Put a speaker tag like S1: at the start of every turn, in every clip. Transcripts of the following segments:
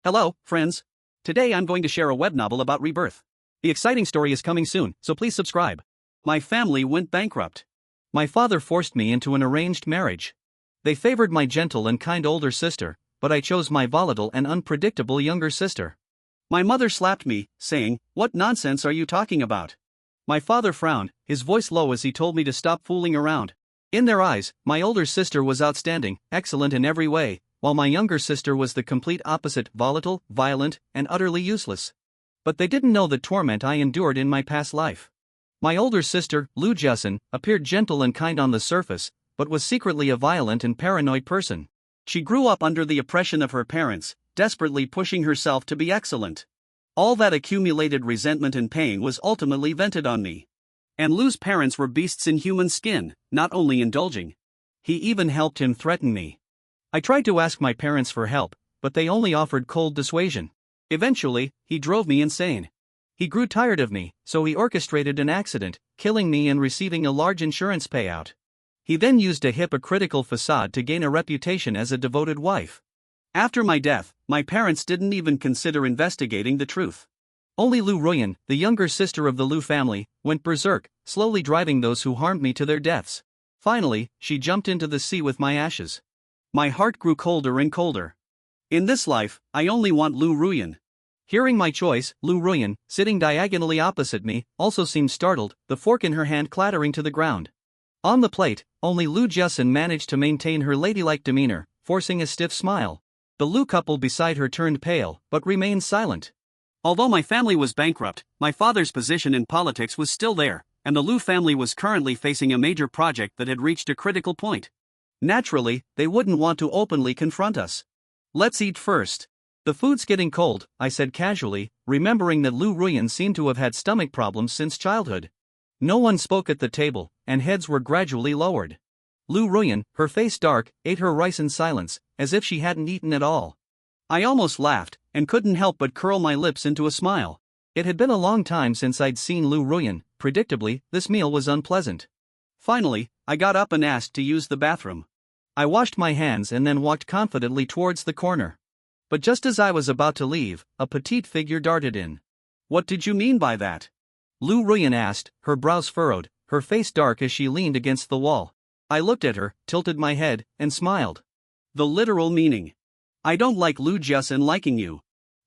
S1: Hello, friends. Today I'm going to share a web novel about rebirth. The exciting story is coming soon, so please subscribe. My family went bankrupt. My father forced me into an arranged marriage. They favored my gentle and kind older sister, but I chose my volatile and unpredictable younger sister. My mother slapped me, saying, "What nonsense are you talking about?" My father frowned, his voice low as he told me to stop fooling around. In their eyes, my older sister was outstanding, excellent in every way, while my younger sister was the complete opposite, volatile, violent, and utterly useless. But they didn't know the torment I endured in my past life. My older sister, Lou Jussin, appeared gentle and kind on the surface, but was secretly a violent and paranoid person. She grew up under the oppression of her parents, desperately pushing herself to be excellent. All that accumulated resentment and pain was ultimately vented on me. And Lou's parents were beasts in human skin, not only indulging. He even helped him threaten me. I tried to ask my parents for help, but they only offered cold dissuasion. Eventually, he drove me insane. He grew tired of me, so he orchestrated an accident, killing me and receiving a large insurance payout. He then used a hypocritical facade to gain a reputation as a devoted wife. After my death, my parents didn't even consider investigating the truth. Only Lou Ruyan, the younger sister of the Lou family, went berserk, slowly driving those who harmed me to their deaths. Finally, she jumped into the sea with my ashes. My heart grew colder and colder. In this life, I only want Lou Ruyan. Hearing my choice, Lou Ruyan, sitting diagonally opposite me, also seemed startled, the fork in her hand clattering to the ground. On the plate, only Lou Jussin managed to maintain her ladylike demeanor, forcing a stiff smile. The Lou couple beside her turned pale, but remained silent. Although my family was bankrupt, my father's position in politics was still there, and the Lou family was currently facing a major project that had reached a critical point. Naturally, they wouldn't want to openly confront us. "Let's eat first. The food's getting cold," I said casually, remembering that Lou Ruyan seemed to have had stomach problems since childhood. No one spoke at the table, and heads were gradually lowered. Lou Ruyan, her face dark, ate her rice in silence, as if she hadn't eaten at all. I almost laughed, and couldn't help but curl my lips into a smile. It had been a long time since I'd seen Lou Ruyan. Predictably, this meal was unpleasant. Finally, I got up and asked to use the bathroom. I washed my hands and then walked confidently towards the corner. But just as I was about to leave, a petite figure darted in. "What did you mean by that?" Lou Ruyan asked, her brows furrowed, her face dark as she leaned against the wall. I looked at her, tilted my head, and smiled. "The literal meaning. I don't like Lou Jussin liking you.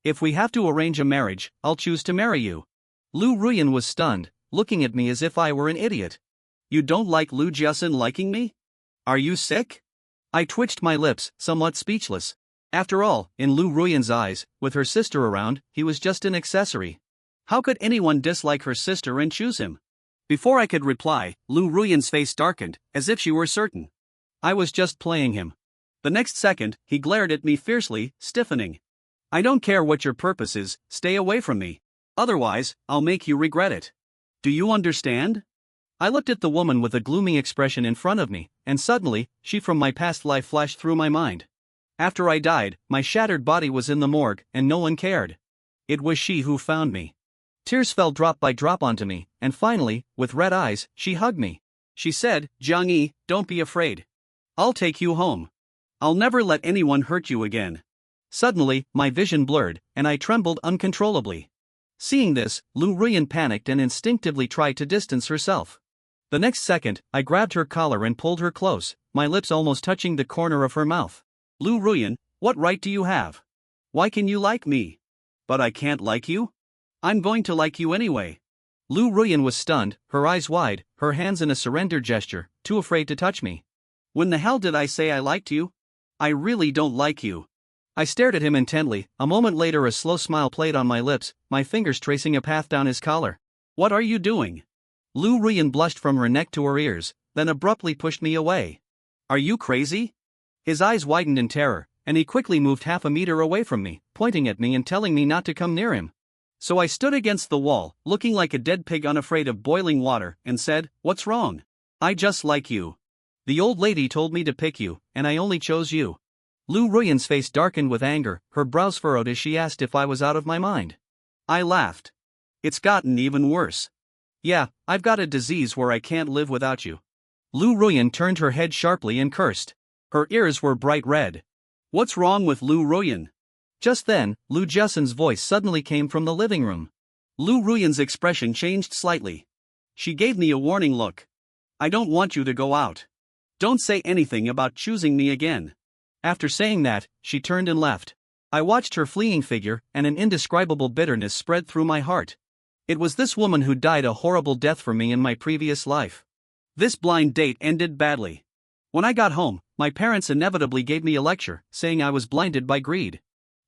S1: If we have to arrange a marriage, I'll choose to marry you." Lou Ruyan was stunned, looking at me as if I were an idiot. "You don't like Lou Jussin liking me? Are you sick?" I twitched my lips, somewhat speechless. After all, in Lou Ruyan's eyes, with her sister around, he was just an accessory. How could anyone dislike her sister and choose him? Before I could reply, Lou Ruyan's face darkened, as if she were certain. I was just playing him. The next second, he glared at me fiercely, stiffening. "I don't care what your purpose is, stay away from me. Otherwise, I'll make you regret it. Do you understand?" I looked at the woman with a gloomy expression in front of me, and suddenly, she from my past life flashed through my mind. After I died, my shattered body was in the morgue, and no one cared. It was she who found me. Tears fell drop by drop onto me, and finally, with red eyes, she hugged me. She said, "Jiang-yi, don't be afraid. I'll take you home. I'll never let anyone hurt you again." Suddenly, my vision blurred, and I trembled uncontrollably. Seeing this, Lou Ruyan panicked and instinctively tried to distance herself. The next second, I grabbed her collar and pulled her close, my lips almost touching the corner of her mouth. "Lou Ruyan, what right do you have? Why can you like me? But I can't like you? I'm going to like you anyway." Lou Ruyan was stunned, her eyes wide, her hands in a surrender gesture, too afraid to touch me. "When the hell did I say I liked you? I really don't like you." I stared at him intently. A moment later a slow smile played on my lips, my fingers tracing a path down his collar. "What are you doing?" Lou Ruyan blushed from her neck to her ears, then abruptly pushed me away. "Are you crazy?" His eyes widened in terror, and he quickly moved half a meter away from me, pointing at me and telling me not to come near him. So I stood against the wall, looking like a dead pig unafraid of boiling water, and said, "What's wrong? I just like you. The old lady told me to pick you, and I only chose you." Lou Ruyan's face darkened with anger, her brows furrowed as she asked if I was out of my mind. I laughed. "It's gotten even worse. Yeah, I've got a disease where I can't live without you." Lou Ruyan turned her head sharply and cursed. Her ears were bright red. "What's wrong with Lou Ruyan?" Just then, Lu Jussin's voice suddenly came from the living room. Lu Ruyan's expression changed slightly. She gave me a warning look. I don't want you to go out. Don't say anything about choosing me again. After saying that, she turned and left. I watched her fleeing figure, and an indescribable bitterness spread through my heart. It was this woman who died a horrible death for me in my previous life. This blind date ended badly. When I got home, my parents inevitably gave me a lecture, saying I was blinded by greed.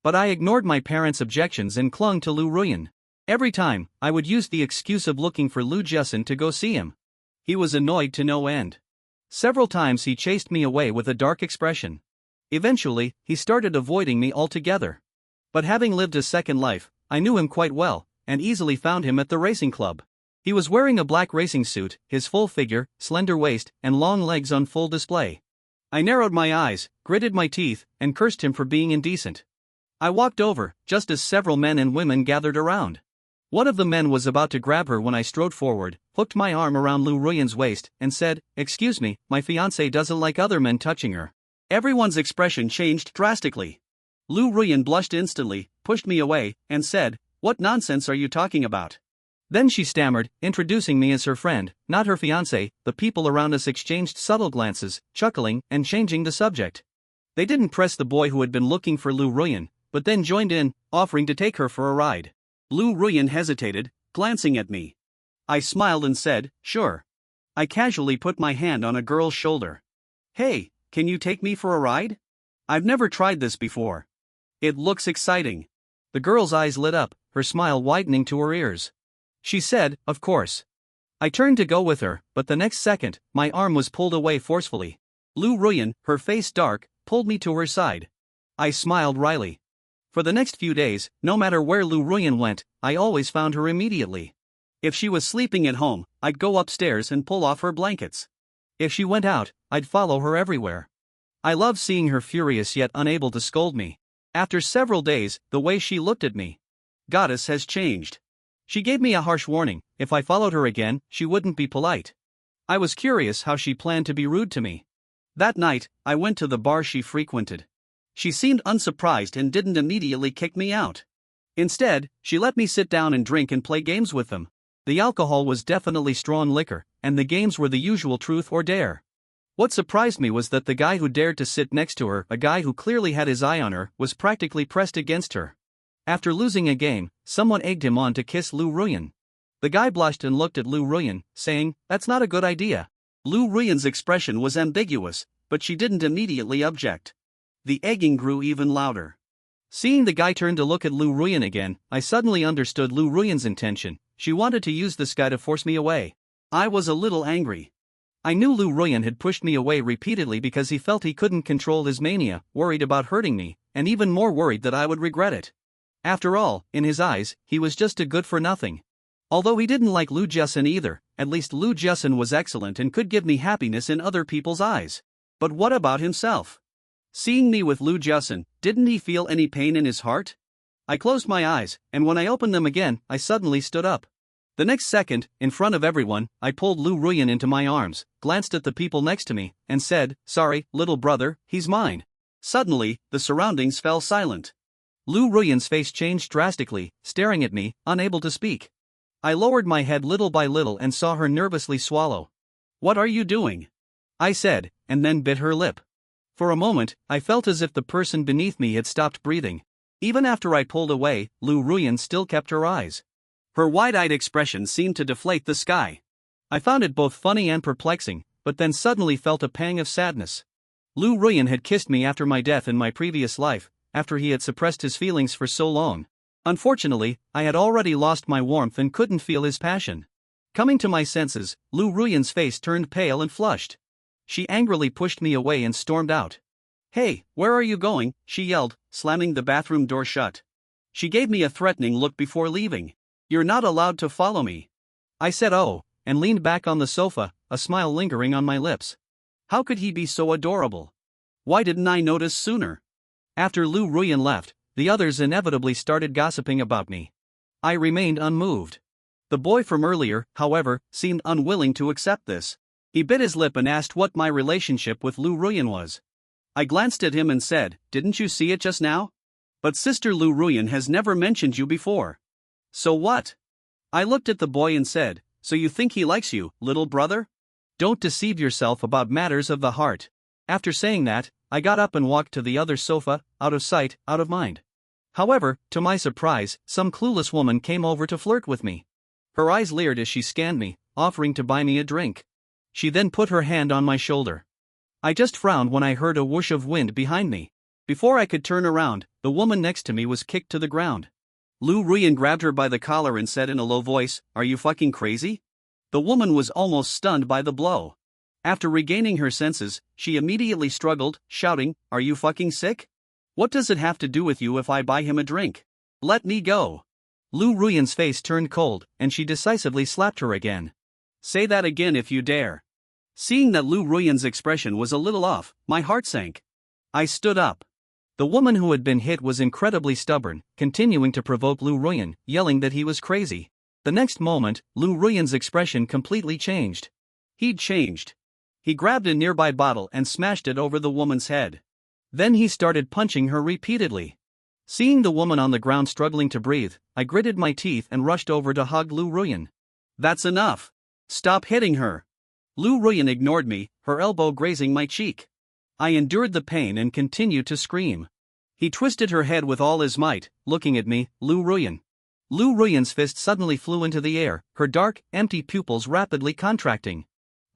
S1: But I ignored my parents' objections and clung to Lu Ruyan. Every time, I would use the excuse of looking for Lu Jussin to go see him. He was annoyed to no end. Several times he chased me away with a dark expression. Eventually, he started avoiding me altogether. But having lived a second life, I knew him quite well, and easily found him at the racing club. He was wearing a black racing suit, his full figure, slender waist, and long legs on full display. I narrowed my eyes, gritted my teeth, and cursed him for being indecent. I walked over, just as several men and women gathered around. One of the men was about to grab her when I strode forward, hooked my arm around Lu Ruyan's waist, and said, "Excuse me, my fiancée doesn't like other men touching her." Everyone's expression changed drastically. Lu Ruyan blushed instantly, pushed me away, and said, "What nonsense are you talking about?" Then she stammered, introducing me as her friend, not her fiancé. The people around us exchanged subtle glances, chuckling, and changing the subject. They didn't press the boy who had been looking for Lu Ruyan, but then joined in, offering to take her for a ride. Lu Ruyan hesitated, glancing at me. I smiled and said, "Sure." I casually put my hand on a girl's shoulder. "Hey, can you take me for a ride? I've never tried this before. It looks exciting." The girl's eyes lit up, her smile widening to her ears. She said, "Of course." I turned to go with her, but the next second, my arm was pulled away forcefully. Lu Ruyan, her face dark, pulled me to her side. I smiled wryly. For the next few days, no matter where Lu Ruyan went, I always found her immediately. If she was sleeping at home, I'd go upstairs and pull off her blankets. If she went out, I'd follow her everywhere. I loved seeing her furious yet unable to scold me. After several days, the way she looked at me. Goddess has changed. She gave me a harsh warning: if I followed her again, she wouldn't be polite. I was curious how she planned to be rude to me. That night, I went to the bar she frequented. She seemed unsurprised and didn't immediately kick me out. Instead, she let me sit down and drink and play games with them. The alcohol was definitely strong liquor, and the games were the usual truth or dare. What surprised me was that the guy who dared to sit next to her, a guy who clearly had his eye on her, was practically pressed against her. After losing a game, someone egged him on to kiss Lu Ruyan. The guy blushed and looked at Lu Ruyan, saying, "That's not a good idea." Lu Ruyan's expression was ambiguous, but she didn't immediately object. The egging grew even louder. Seeing the guy turn to look at Lu Ruyan again, I suddenly understood Lu Ruyan's intention. She wanted to use this guy to force me away. I was a little angry. I knew Lu Ruyan had pushed me away repeatedly because he felt he couldn't control his mania, worried about hurting me, and even more worried that I would regret it. After all, in his eyes, he was just a good-for-nothing. Although he didn't like Lu Jussin either, at least Lu Jussin was excellent and could give me happiness in other people's eyes. But what about himself? Seeing me with Lu Jussin, didn't he feel any pain in his heart? I closed my eyes, and when I opened them again, I suddenly stood up. The next second, in front of everyone, I pulled Lu Ruyan into my arms, glanced at the people next to me, and said, "Sorry, little brother, he's mine." Suddenly, the surroundings fell silent. Lu Ruyan's face changed drastically, staring at me, unable to speak. I lowered my head little by little and saw her nervously swallow. "What are you doing?" I said, and then bit her lip. For a moment, I felt as if the person beneath me had stopped breathing. Even after I pulled away, Lu Ruyan still kept her eyes. Her wide-eyed expression seemed to deflate the sky. I found it both funny and perplexing, but then suddenly felt a pang of sadness. Lu Ruyan had kissed me after my death in my previous life, after he had suppressed his feelings for so long. Unfortunately, I had already lost my warmth and couldn't feel his passion. Coming to my senses, Lu Ruyan's face turned pale and flushed. She angrily pushed me away and stormed out. "Hey, where are you going?" she yelled, slamming the bathroom door shut. She gave me a threatening look before leaving. "You're not allowed to follow me." I said "oh," and leaned back on the sofa, a smile lingering on my lips. How could he be so adorable? Why didn't I notice sooner? After Lu Ruyan left, the others inevitably started gossiping about me. I remained unmoved. The boy from earlier, however, seemed unwilling to accept this. He bit his lip and asked what my relationship with Lu Ruyan was. I glanced at him and said, "Didn't you see it just now?" But Sister Lu Ruyan has never mentioned you before. So what? I looked at the boy and said, so you think he likes you, little brother? Don't deceive yourself about matters of the heart. After saying that, I got up and walked to the other sofa, out of sight, out of mind. However, to my surprise, some clueless woman came over to flirt with me. Her eyes leered as she scanned me, offering to buy me a drink. She then put her hand on my shoulder. I just frowned when I heard a whoosh of wind behind me. Before I could turn around, the woman next to me was kicked to the ground. Lu Ruyan grabbed her by the collar and said in a low voice, "Are you fucking crazy?" The woman was almost stunned by the blow. After regaining her senses, she immediately struggled, shouting, "Are you fucking sick? What does it have to do with you if I buy him a drink? Let me go." Lu Ruyan's face turned cold, and she decisively slapped her again. "Say that again if you dare." Seeing that Lu Ruyan's expression was a little off, my heart sank. I stood up. The woman who had been hit was incredibly stubborn, continuing to provoke Lu Ruyan, yelling that he was crazy. The next moment, Lu Ruyan's expression completely changed. He'd changed. He grabbed a nearby bottle and smashed it over the woman's head. Then he started punching her repeatedly. Seeing the woman on the ground struggling to breathe, I gritted my teeth and rushed over to hug Lu Ruyan. "That's enough. Stop hitting her." Lu Ruyan ignored me, her elbow grazing my cheek. I endured the pain and continued to scream. He twisted her head with all his might, looking at me, "Lu Ruyan." Lu Ruyan's fist suddenly flew into the air, her dark, empty pupils rapidly contracting.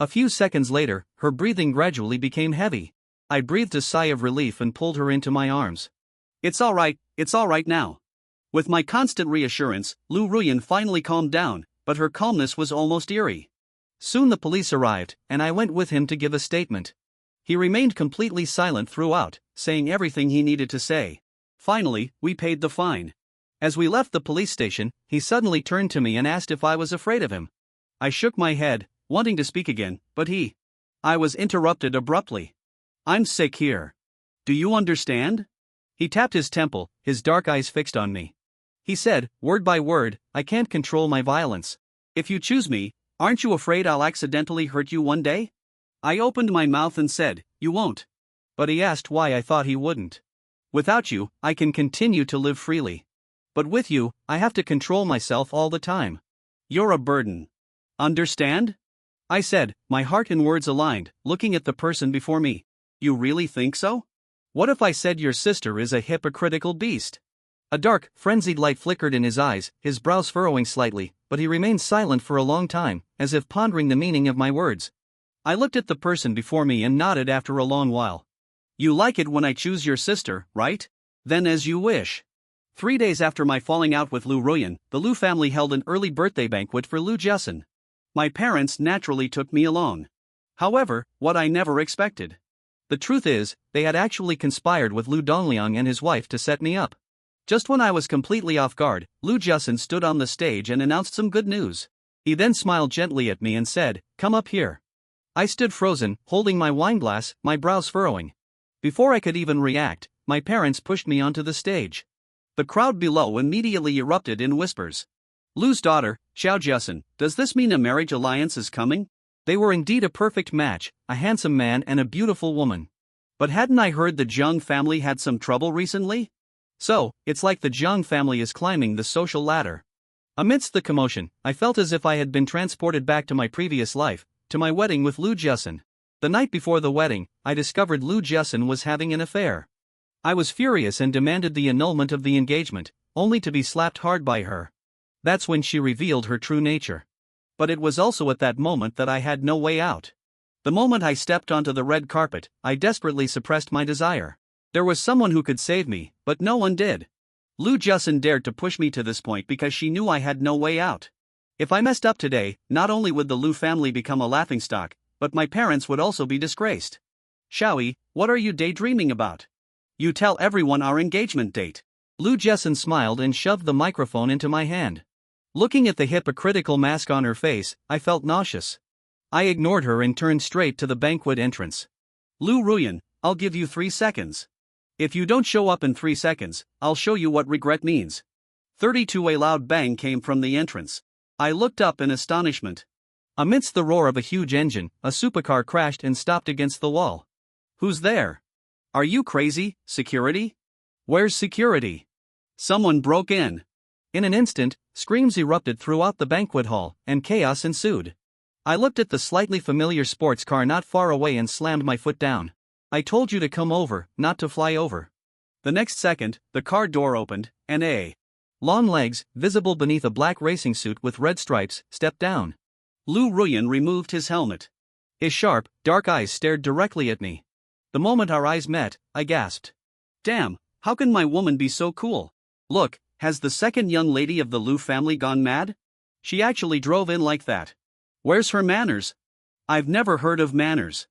S1: A few seconds later, her breathing gradually became heavy. I breathed a sigh of relief and pulled her into my arms. It's all right now." With my constant reassurance, Lu Ruyan finally calmed down, but her calmness was almost eerie. Soon the police arrived, and I went with him to give a statement. He remained completely silent throughout, saying everything he needed to say. Finally, we paid the fine. As we left the police station, he suddenly turned to me and asked if I was afraid of him. I shook my head, wanting to speak again, but I was interrupted abruptly. "I'm sick here. Do you understand?" He tapped his temple, his dark eyes fixed on me. He said, word by word, "I can't control my violence. If you choose me, aren't you afraid I'll accidentally hurt you one day?" I opened my mouth and said, "You won't." But he asked why I thought he wouldn't. "Without you, I can continue to live freely. But with you, I have to control myself all the time. You're a burden. Understand?" I said, my heart and words aligned, looking at the person before me. "You really think so? What if I said your sister is a hypocritical beast?" A dark, frenzied light flickered in his eyes, his brows furrowing slightly, but he remained silent for a long time, as if pondering the meaning of my words. I looked at the person before me and nodded after a long while. "You like it when I choose your sister, right? Then as you wish." 3 days after my falling out with Lu Ruyan, the Lu family held an early birthday banquet for Lu Jessen. My parents naturally took me along. However, what I never expected. The truth is, they had actually conspired with Lu Dongliang and his wife to set me up. Just when I was completely off guard, Lu Jessen stood on the stage and announced some good news. He then smiled gently at me and said, "Come up here." I stood frozen, holding my wine glass, my brows furrowing. Before I could even react, my parents pushed me onto the stage. The crowd below immediately erupted in whispers. "Lu's daughter, Xiao Jessen, does this mean a marriage alliance is coming?" They were indeed a perfect match, a handsome man and a beautiful woman. But hadn't I heard the Zhang family had some trouble recently? So, it's like the Zhang family is climbing the social ladder. Amidst the commotion, I felt as if I had been transported back to my previous life, to my wedding with Lu Jessen. The night before the wedding, I discovered Lu Jessen was having an affair. I was furious and demanded the annulment of the engagement, only to be slapped hard by her. That's when she revealed her true nature. But it was also at that moment that I had no way out. The moment I stepped onto the red carpet, I desperately suppressed my desire. There was someone who could save me, but no one did. Lu Jessen dared to push me to this point because she knew I had no way out. If I messed up today, not only would the Lu family become a laughingstock, but my parents would also be disgraced. "Xiaoyi, what are you daydreaming about? You tell everyone our engagement date." Lu Jessen smiled and shoved the microphone into my hand. Looking at the hypocritical mask on her face, I felt nauseous. I ignored her and turned straight to the banquet entrance. "Lu Ruyan, I'll give you 3 seconds. If you don't show up in 3 seconds, I'll show you what regret means." 32. A loud bang came from the entrance. I looked up in astonishment. Amidst the roar of a huge engine, a supercar crashed and stopped against the wall. "Who's there? Are you crazy, security? Where's security? Someone broke in. In an instant, screams erupted throughout the banquet hall, and chaos ensued. I looked at the slightly familiar sports car not far away and slammed my foot down. I told you to come over, not to fly over. The next second, the car door opened, and a long legs, visible beneath a black racing suit with red stripes, stepped down. Lu Ruyan removed his helmet. His sharp, dark eyes stared directly at me. The moment our eyes met, I gasped. Damn, how can my woman be so cool? Look, has the second young lady of the Lu family gone mad? She actually drove in like that. Where's her manners? I've never heard of manners.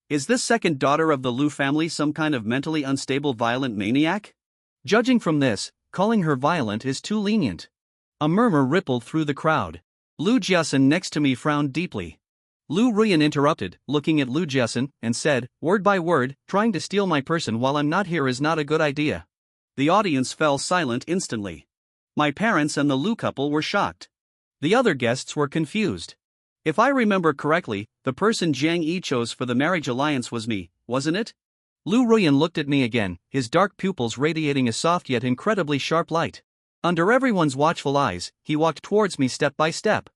S1: Is this second daughter of the Lu family some kind of mentally unstable violent maniac? Judging from this, calling her violent is too lenient. A murmur rippled through the crowd. Lu Jiasen next to me frowned deeply. Lu Ruyan interrupted, looking at Lu Jiasen, and said, word by word, trying to steal my person while I'm not here is not a good idea. The audience fell silent instantly. My parents and the Lu couple were shocked. The other guests were confused. If I remember correctly, the person Jiang Yi chose for the marriage alliance was me, wasn't it? Lu Ruyan looked at me again, his dark pupils radiating a soft yet incredibly sharp light. Under everyone's watchful eyes, he walked towards me step by step.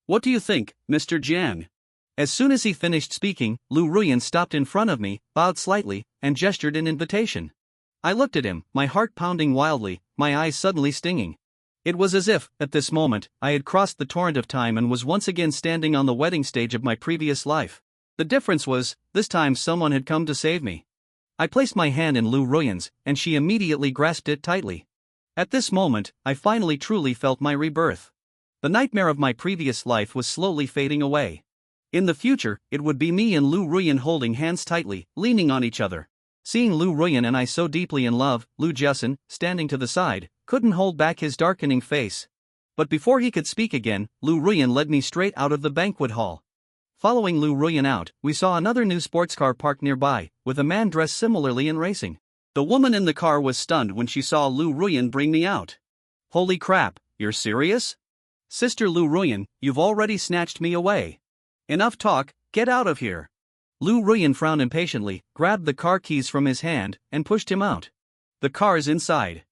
S1: What do you think, Mr. Jiang? As soon as he finished speaking, Lu Ruyan stopped in front of me, bowed slightly, and gestured an invitation. I looked at him, my heart pounding wildly, my eyes suddenly stinging. It was as if, at this moment, I had crossed the torrent of time and was once again standing on the wedding stage of my previous life. The difference was, this time someone had come to save me. I placed my hand in Lu Ruyan's, and she immediately grasped it tightly. At this moment, I finally truly felt my rebirth. The nightmare of my previous life was slowly fading away. In the future, it would be me and Lu Ruyan holding hands tightly, leaning on each other. Seeing Lu Ruyan and I so deeply in love, Lu Jiasen, standing to the side, couldn't hold back his darkening face. But before he could speak again, Lu Ruyan led me straight out of the banquet hall. Following Lu Ruyan out, we saw another new sports car parked nearby, with a man dressed similarly in racing. The woman in the car was stunned when she saw Lu Ruyan bring me out. Holy crap, you're serious? Sister Lu Ruyan, you've already snatched me away. Enough talk, get out of here. Lu Ruyan frowned impatiently, grabbed the car keys from his hand, and pushed him out. The car's inside.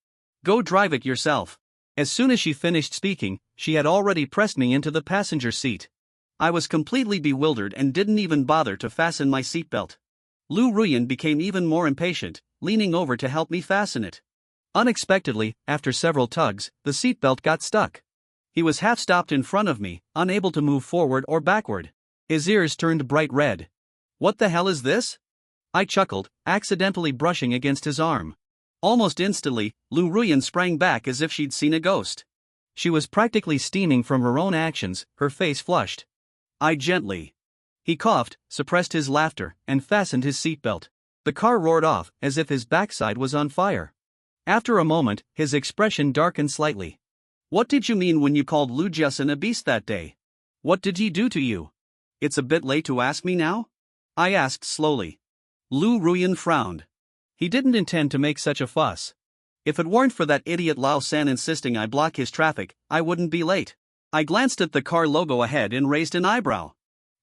S1: Go drive it yourself. As soon as she finished speaking, she had already pressed me into the passenger seat. I was completely bewildered and didn't even bother to fasten my seatbelt. Lu Ruyan became even more impatient, leaning over to help me fasten it. Unexpectedly, after several tugs, the seatbelt got stuck. He was half stopped in front of me, unable to move forward or backward. His ears turned bright red. What the hell is this? I chuckled, accidentally brushing against his arm. Almost instantly, Lu Ruyan sprang back as if she'd seen a ghost. She was practically steaming from her own actions, her face flushed. I gently. He coughed, suppressed his laughter, and fastened his seatbelt. The car roared off, as if his backside was on fire. After a moment, his expression darkened slightly. What did you mean when you called Lu Jiasen a beast that day? What did he do to you? It's a bit late to ask me now? I asked slowly. Lu Ruyan frowned. He didn't intend to make such a fuss. If it weren't for that idiot Lao San insisting I block his traffic, I wouldn't be late. I glanced at the car logo ahead and raised an eyebrow.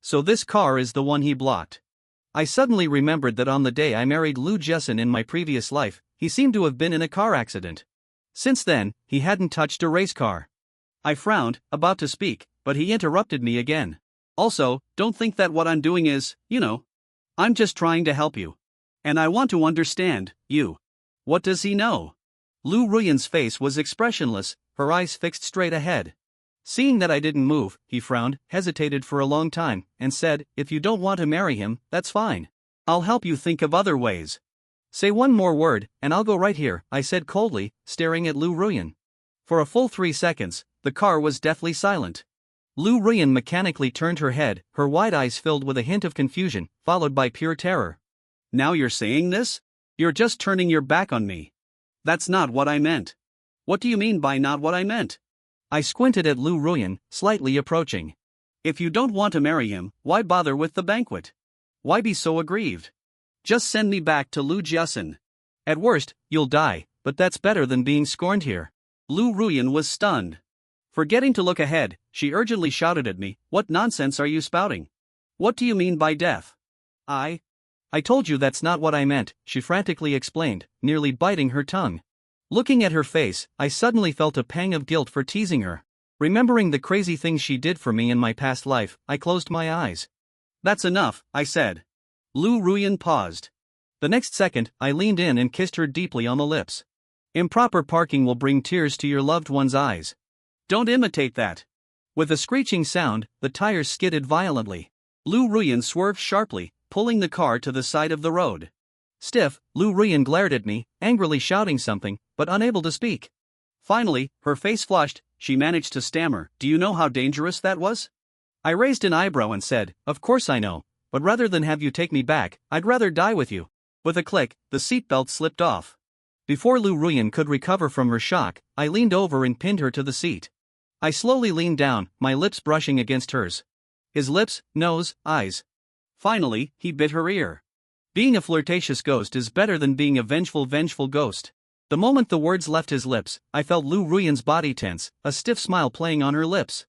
S1: So this car is the one he blocked. I suddenly remembered that on the day I married Lu Jiasen in my previous life, he seemed to have been in a car accident. Since then, he hadn't touched a race car. I frowned, about to speak, but he interrupted me again. Also, don't think that what I'm doing is, I'm just trying to help you. And I want to understand, you. What does he know? Lu Ruyan's face was expressionless, her eyes fixed straight ahead. Seeing that I didn't move, he frowned, hesitated for a long time, and said, if you don't want to marry him, that's fine. I'll help you think of other ways. Say one more word, and I'll go right here, I said coldly, staring at Lu Ruyan. For a full 3 seconds, the car was deathly silent. Lu Ruyan mechanically turned her head, her wide eyes filled with a hint of confusion, followed by pure terror. Now you're saying this? You're just turning your back on me. That's not what I meant. What do you mean by not what I meant? I squinted at Lu Ruyan, slightly approaching. If you don't want to marry him, why bother with the banquet? Why be so aggrieved? Just send me back to Lu Jiasen. At worst, you'll die, but that's better than being scorned here. Lu Ruyan was stunned. Forgetting to look ahead, she urgently shouted at me, what nonsense are you spouting? What do you mean by death? I told you that's not what I meant, she frantically explained, nearly biting her tongue. Looking at her face, I suddenly felt a pang of guilt for teasing her. Remembering the crazy things she did for me in my past life, I closed my eyes. "That's enough," I said. Lu Ruyan paused. The next second, I leaned in and kissed her deeply on the lips. Improper parking will bring tears to your loved one's eyes. Don't imitate that. With a screeching sound, the tires skidded violently. Lu Ruyan swerved sharply, pulling the car to the side of the road. Stiff, Lu Ruyan glared at me, angrily shouting something, but unable to speak. Finally, her face flushed, she managed to stammer, "Do you know how dangerous that was?" I raised an eyebrow and said, "Of course I know, but rather than have you take me back, I'd rather die with you." With a click, the seatbelt slipped off. Before Lu Ruyan could recover from her shock, I leaned over and pinned her to the seat. I slowly leaned down, my lips brushing against hers. His lips, nose, eyes. Finally, he bit her ear. Being a flirtatious ghost is better than being a vengeful ghost. The moment the words left his lips, I felt Lu Ruyan's body tense, a stiff smile playing on her lips.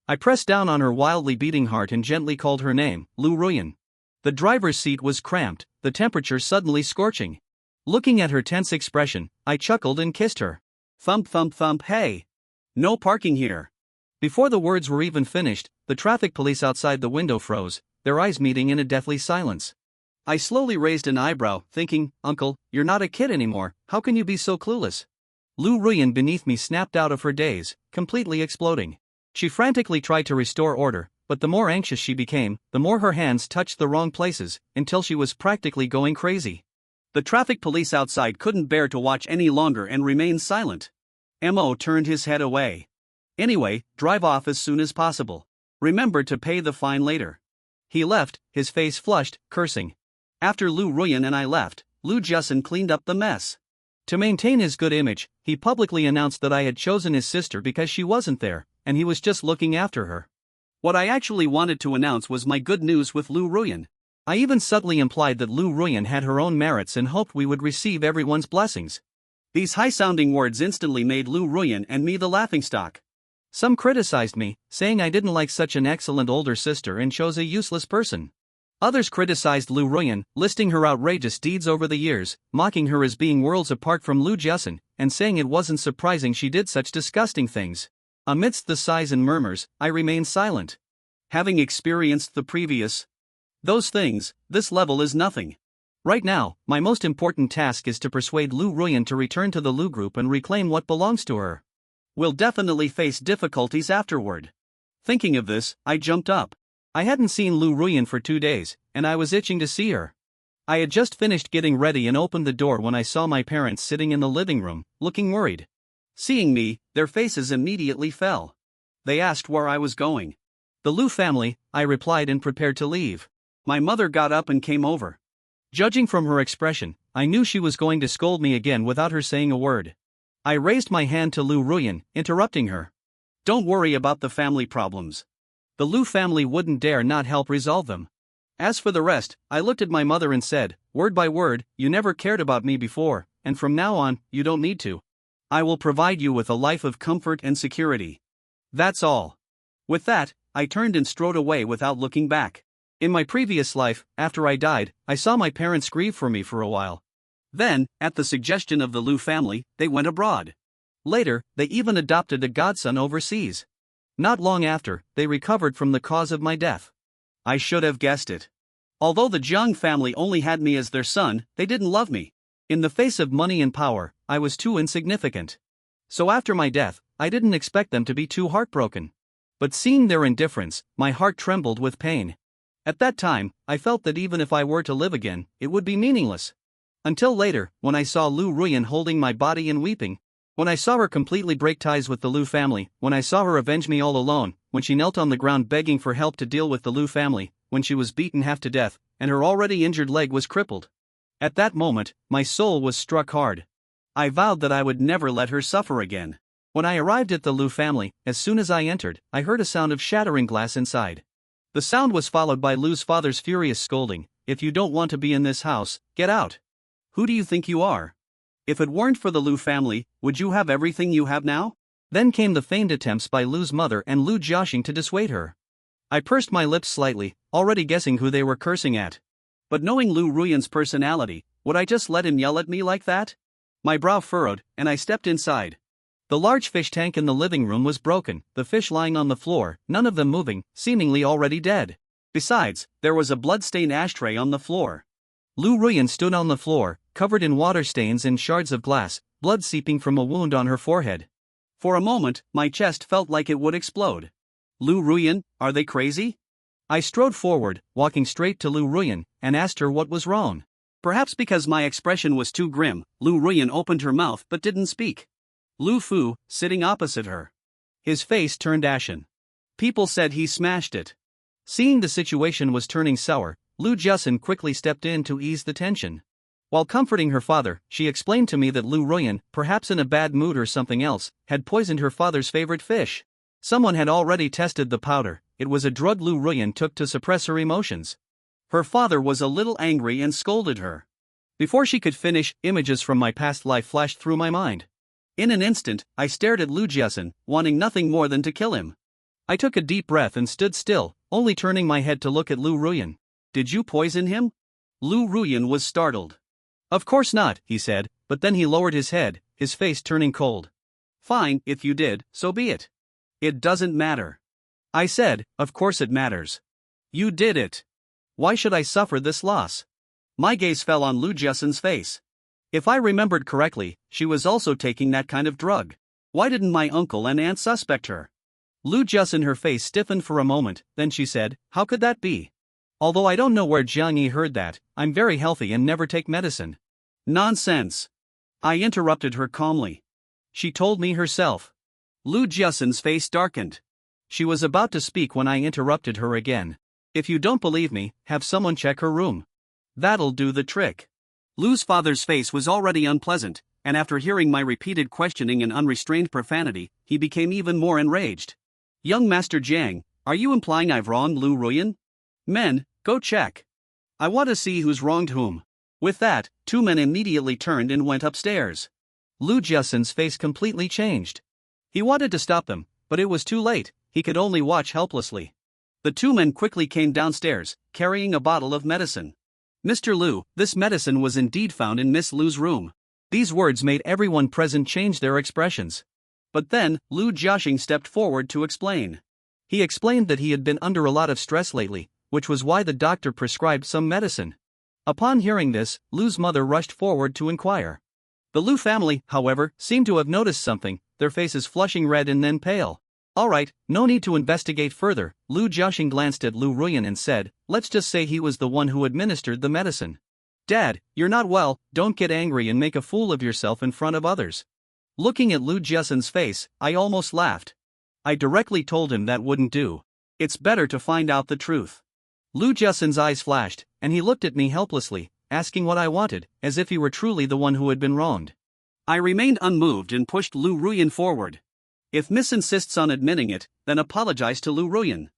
S1: I pressed down on her wildly beating heart and gently called her name, Lu Ruyan. The driver's seat was cramped, the temperature suddenly scorching. Looking at her tense expression, I chuckled and kissed her. Thump thump thump, hey! No parking here. Before the words were even finished, the traffic police outside the window froze, their eyes meeting in a deathly silence. I slowly raised an eyebrow, thinking, "Uncle, you're not a kid anymore, how can you be so clueless?" Lu Ruyan beneath me snapped out of her daze, completely exploding. She frantically tried to restore order, but the more anxious she became, the more her hands touched the wrong places, until she was practically going crazy. The traffic police outside couldn't bear to watch any longer and remained silent. Mo turned his head away. "Anyway, drive off as soon as possible. Remember to pay the fine later." He left, his face flushed, cursing. After Lu Ruyan and I left, Lu Jiasen cleaned up the mess. To maintain his good image, he publicly announced that I had chosen his sister because she wasn't there, and he was just looking after her. What I actually wanted to announce was my good news with Lu Ruyan. I even subtly implied that Lu Ruyan had her own merits and hoped we would receive everyone's blessings. These high-sounding words instantly made Lu Ruyan and me the laughingstock. Some criticized me, saying I didn't like such an excellent older sister and chose a useless person. Others criticized Lu Ruyan, listing her outrageous deeds over the years, mocking her as being worlds apart from Lu Jiasen, and saying it wasn't surprising she did such disgusting things. Amidst the sighs and murmurs, I remained silent. Having experienced the previous those things, this level is nothing. Right now, my most important task is to persuade Lu Ruyan to return to the Lu group and reclaim what belongs to her. We'll definitely face difficulties afterward. Thinking of this, I jumped up. I hadn't seen Lu Ruyan for 2 days, and I was itching to see her. I had just finished getting ready and opened the door when I saw my parents sitting in the living room, looking worried. Seeing me, their faces immediately fell. They asked where I was going. "The Lu family," I replied and prepared to leave. My mother got up and came over. Judging from her expression, I knew she was going to scold me again without her saying a word. I raised my hand to Lu Ruyan, interrupting her. "Don't worry about the family problems. The Lu family wouldn't dare not help resolve them. As for the rest," I looked at my mother and said, word by word, "You never cared about me before, and from now on, you don't need to. I will provide you with a life of comfort and security. That's all." With that, I turned and strode away without looking back. In my previous life, after I died, I saw my parents grieve for me for a while. Then, at the suggestion of the Lu family, they went abroad. Later, they even adopted a godson overseas. Not long after, they recovered from the cause of my death. I should have guessed it. Although the Jiang family only had me as their son, they didn't love me. In the face of money and power, I was too insignificant. So after my death, I didn't expect them to be too heartbroken. But seeing their indifference, my heart trembled with pain. At that time, I felt that even if I were to live again, it would be meaningless. Until later, when I saw Lu Ruyan holding my body and weeping. When I saw her completely break ties with the Lu family, when I saw her avenge me all alone, when she knelt on the ground begging for help to deal with the Lu family, when she was beaten half to death, and her already injured leg was crippled. At that moment, my soul was struck hard. I vowed that I would never let her suffer again. When I arrived at the Lu family, as soon as I entered, I heard a sound of shattering glass inside. The sound was followed by Lu's father's furious scolding, "If you don't want to be in this house, get out. Who do you think you are? If it weren't for the Lu family, would you have everything you have now?" Then came the feigned attempts by Lu's mother and Lu Jiaxing to dissuade her. I pursed my lips slightly, already guessing who they were cursing at. But knowing Lu Ruyan's personality, would I just let him yell at me like that? My brow furrowed, and I stepped inside. The large fish tank in the living room was broken, the fish lying on the floor, none of them moving, seemingly already dead. Besides, there was a blood-stained ashtray on the floor. Lu Ruyan stood on the floor, covered in water stains and shards of glass, blood seeping from a wound on her forehead. For a moment, my chest felt like it would explode. Lu Ruyan, are they crazy? I strode forward, walking straight to Lu Ruyan, and asked her what was wrong. Perhaps because my expression was too grim, Lu Ruyan opened her mouth but didn't speak. Lu Fu, sitting opposite her. His face turned ashen. People said he smashed it. Seeing the situation was turning sour, Lu Jusin quickly stepped in to ease the tension. While comforting her father, she explained to me that Lu Ruyan, perhaps in a bad mood or something else, had poisoned her father's favorite fish. Someone had already tested the powder. It was a drug Lu Ruyan took to suppress her emotions. Her father was a little angry and scolded her. Before she could finish, images from my past life flashed through my mind. In an instant, I stared at Lu Jiasen, wanting nothing more than to kill him. I took a deep breath and stood still, only turning my head to look at Lu Ruyan. Did you poison him? Lu Ruyan was startled. Of course not, he said, but then he lowered his head, his face turning cold. Fine, if you did, so be it. It doesn't matter. I said, of course it matters. You did it. Why should I suffer this loss? My gaze fell on Lu Jiasen's face. If I remembered correctly, she was also taking that kind of drug. Why didn't my uncle and aunt suspect her? Lu Jiasen, her face stiffened for a moment, then she said, how could that be? Although I don't know where Jiang Yi heard that, I'm very healthy and never take medicine. Nonsense. I interrupted her calmly. She told me herself. Lu Jiasen's face darkened. She was about to speak when I interrupted her again. If you don't believe me, have someone check her room. That'll do the trick. Lu's father's face was already unpleasant, and after hearing my repeated questioning and unrestrained profanity, he became even more enraged. Young Master Jiang, are you implying I've wronged Lu Ruyan? Men, go check. I want to see who's wronged whom. With that, two men immediately turned and went upstairs. Lu Jiasen's face completely changed. He wanted to stop them, but it was too late, he could only watch helplessly. The two men quickly came downstairs, carrying a bottle of medicine. Mr. Lu, this medicine was indeed found in Miss Lu's room. These words made everyone present change their expressions. But then, Lu Jiaxing stepped forward to explain. He explained that he had been under a lot of stress lately, which was why the doctor prescribed some medicine. Upon hearing this, Lu's mother rushed forward to inquire. The Lu family, however, seemed to have noticed something, their faces flushing red and then pale. Alright, no need to investigate further, Lu Jiaxing glanced at Lu Ruyan and said, let's just say he was the one who administered the medicine. Dad, you're not well, don't get angry and make a fool of yourself in front of others. Looking at Lu Jiasen's face, I almost laughed. I directly told him that wouldn't do. It's better to find out the truth. Lu Jiasen's eyes flashed, and he looked at me helplessly, asking what I wanted, as if he were truly the one who had been wronged. I remained unmoved and pushed Lu Ruyan forward. If Miss insists on admitting it, then apologize to Lu Ruyan.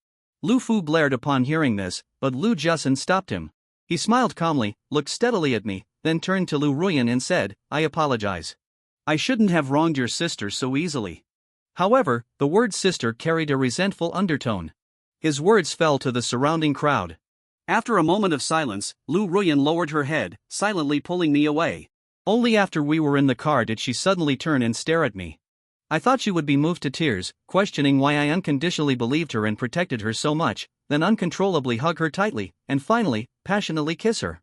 S1: Lu Fu glared upon hearing this, but Lu Jiasen stopped him. He smiled calmly, looked steadily at me, then turned to Lu Ruyan and said, I apologize. I shouldn't have wronged your sister so easily. However, the word sister carried a resentful undertone. His words fell to the surrounding crowd. After a moment of silence, Lu Ruyan lowered her head, silently pulling me away. Only after we were in the car did she suddenly turn and stare at me. I thought she would be moved to tears, questioning why I unconditionally believed her and protected her so much, then uncontrollably hug her tightly, and finally, passionately kiss her.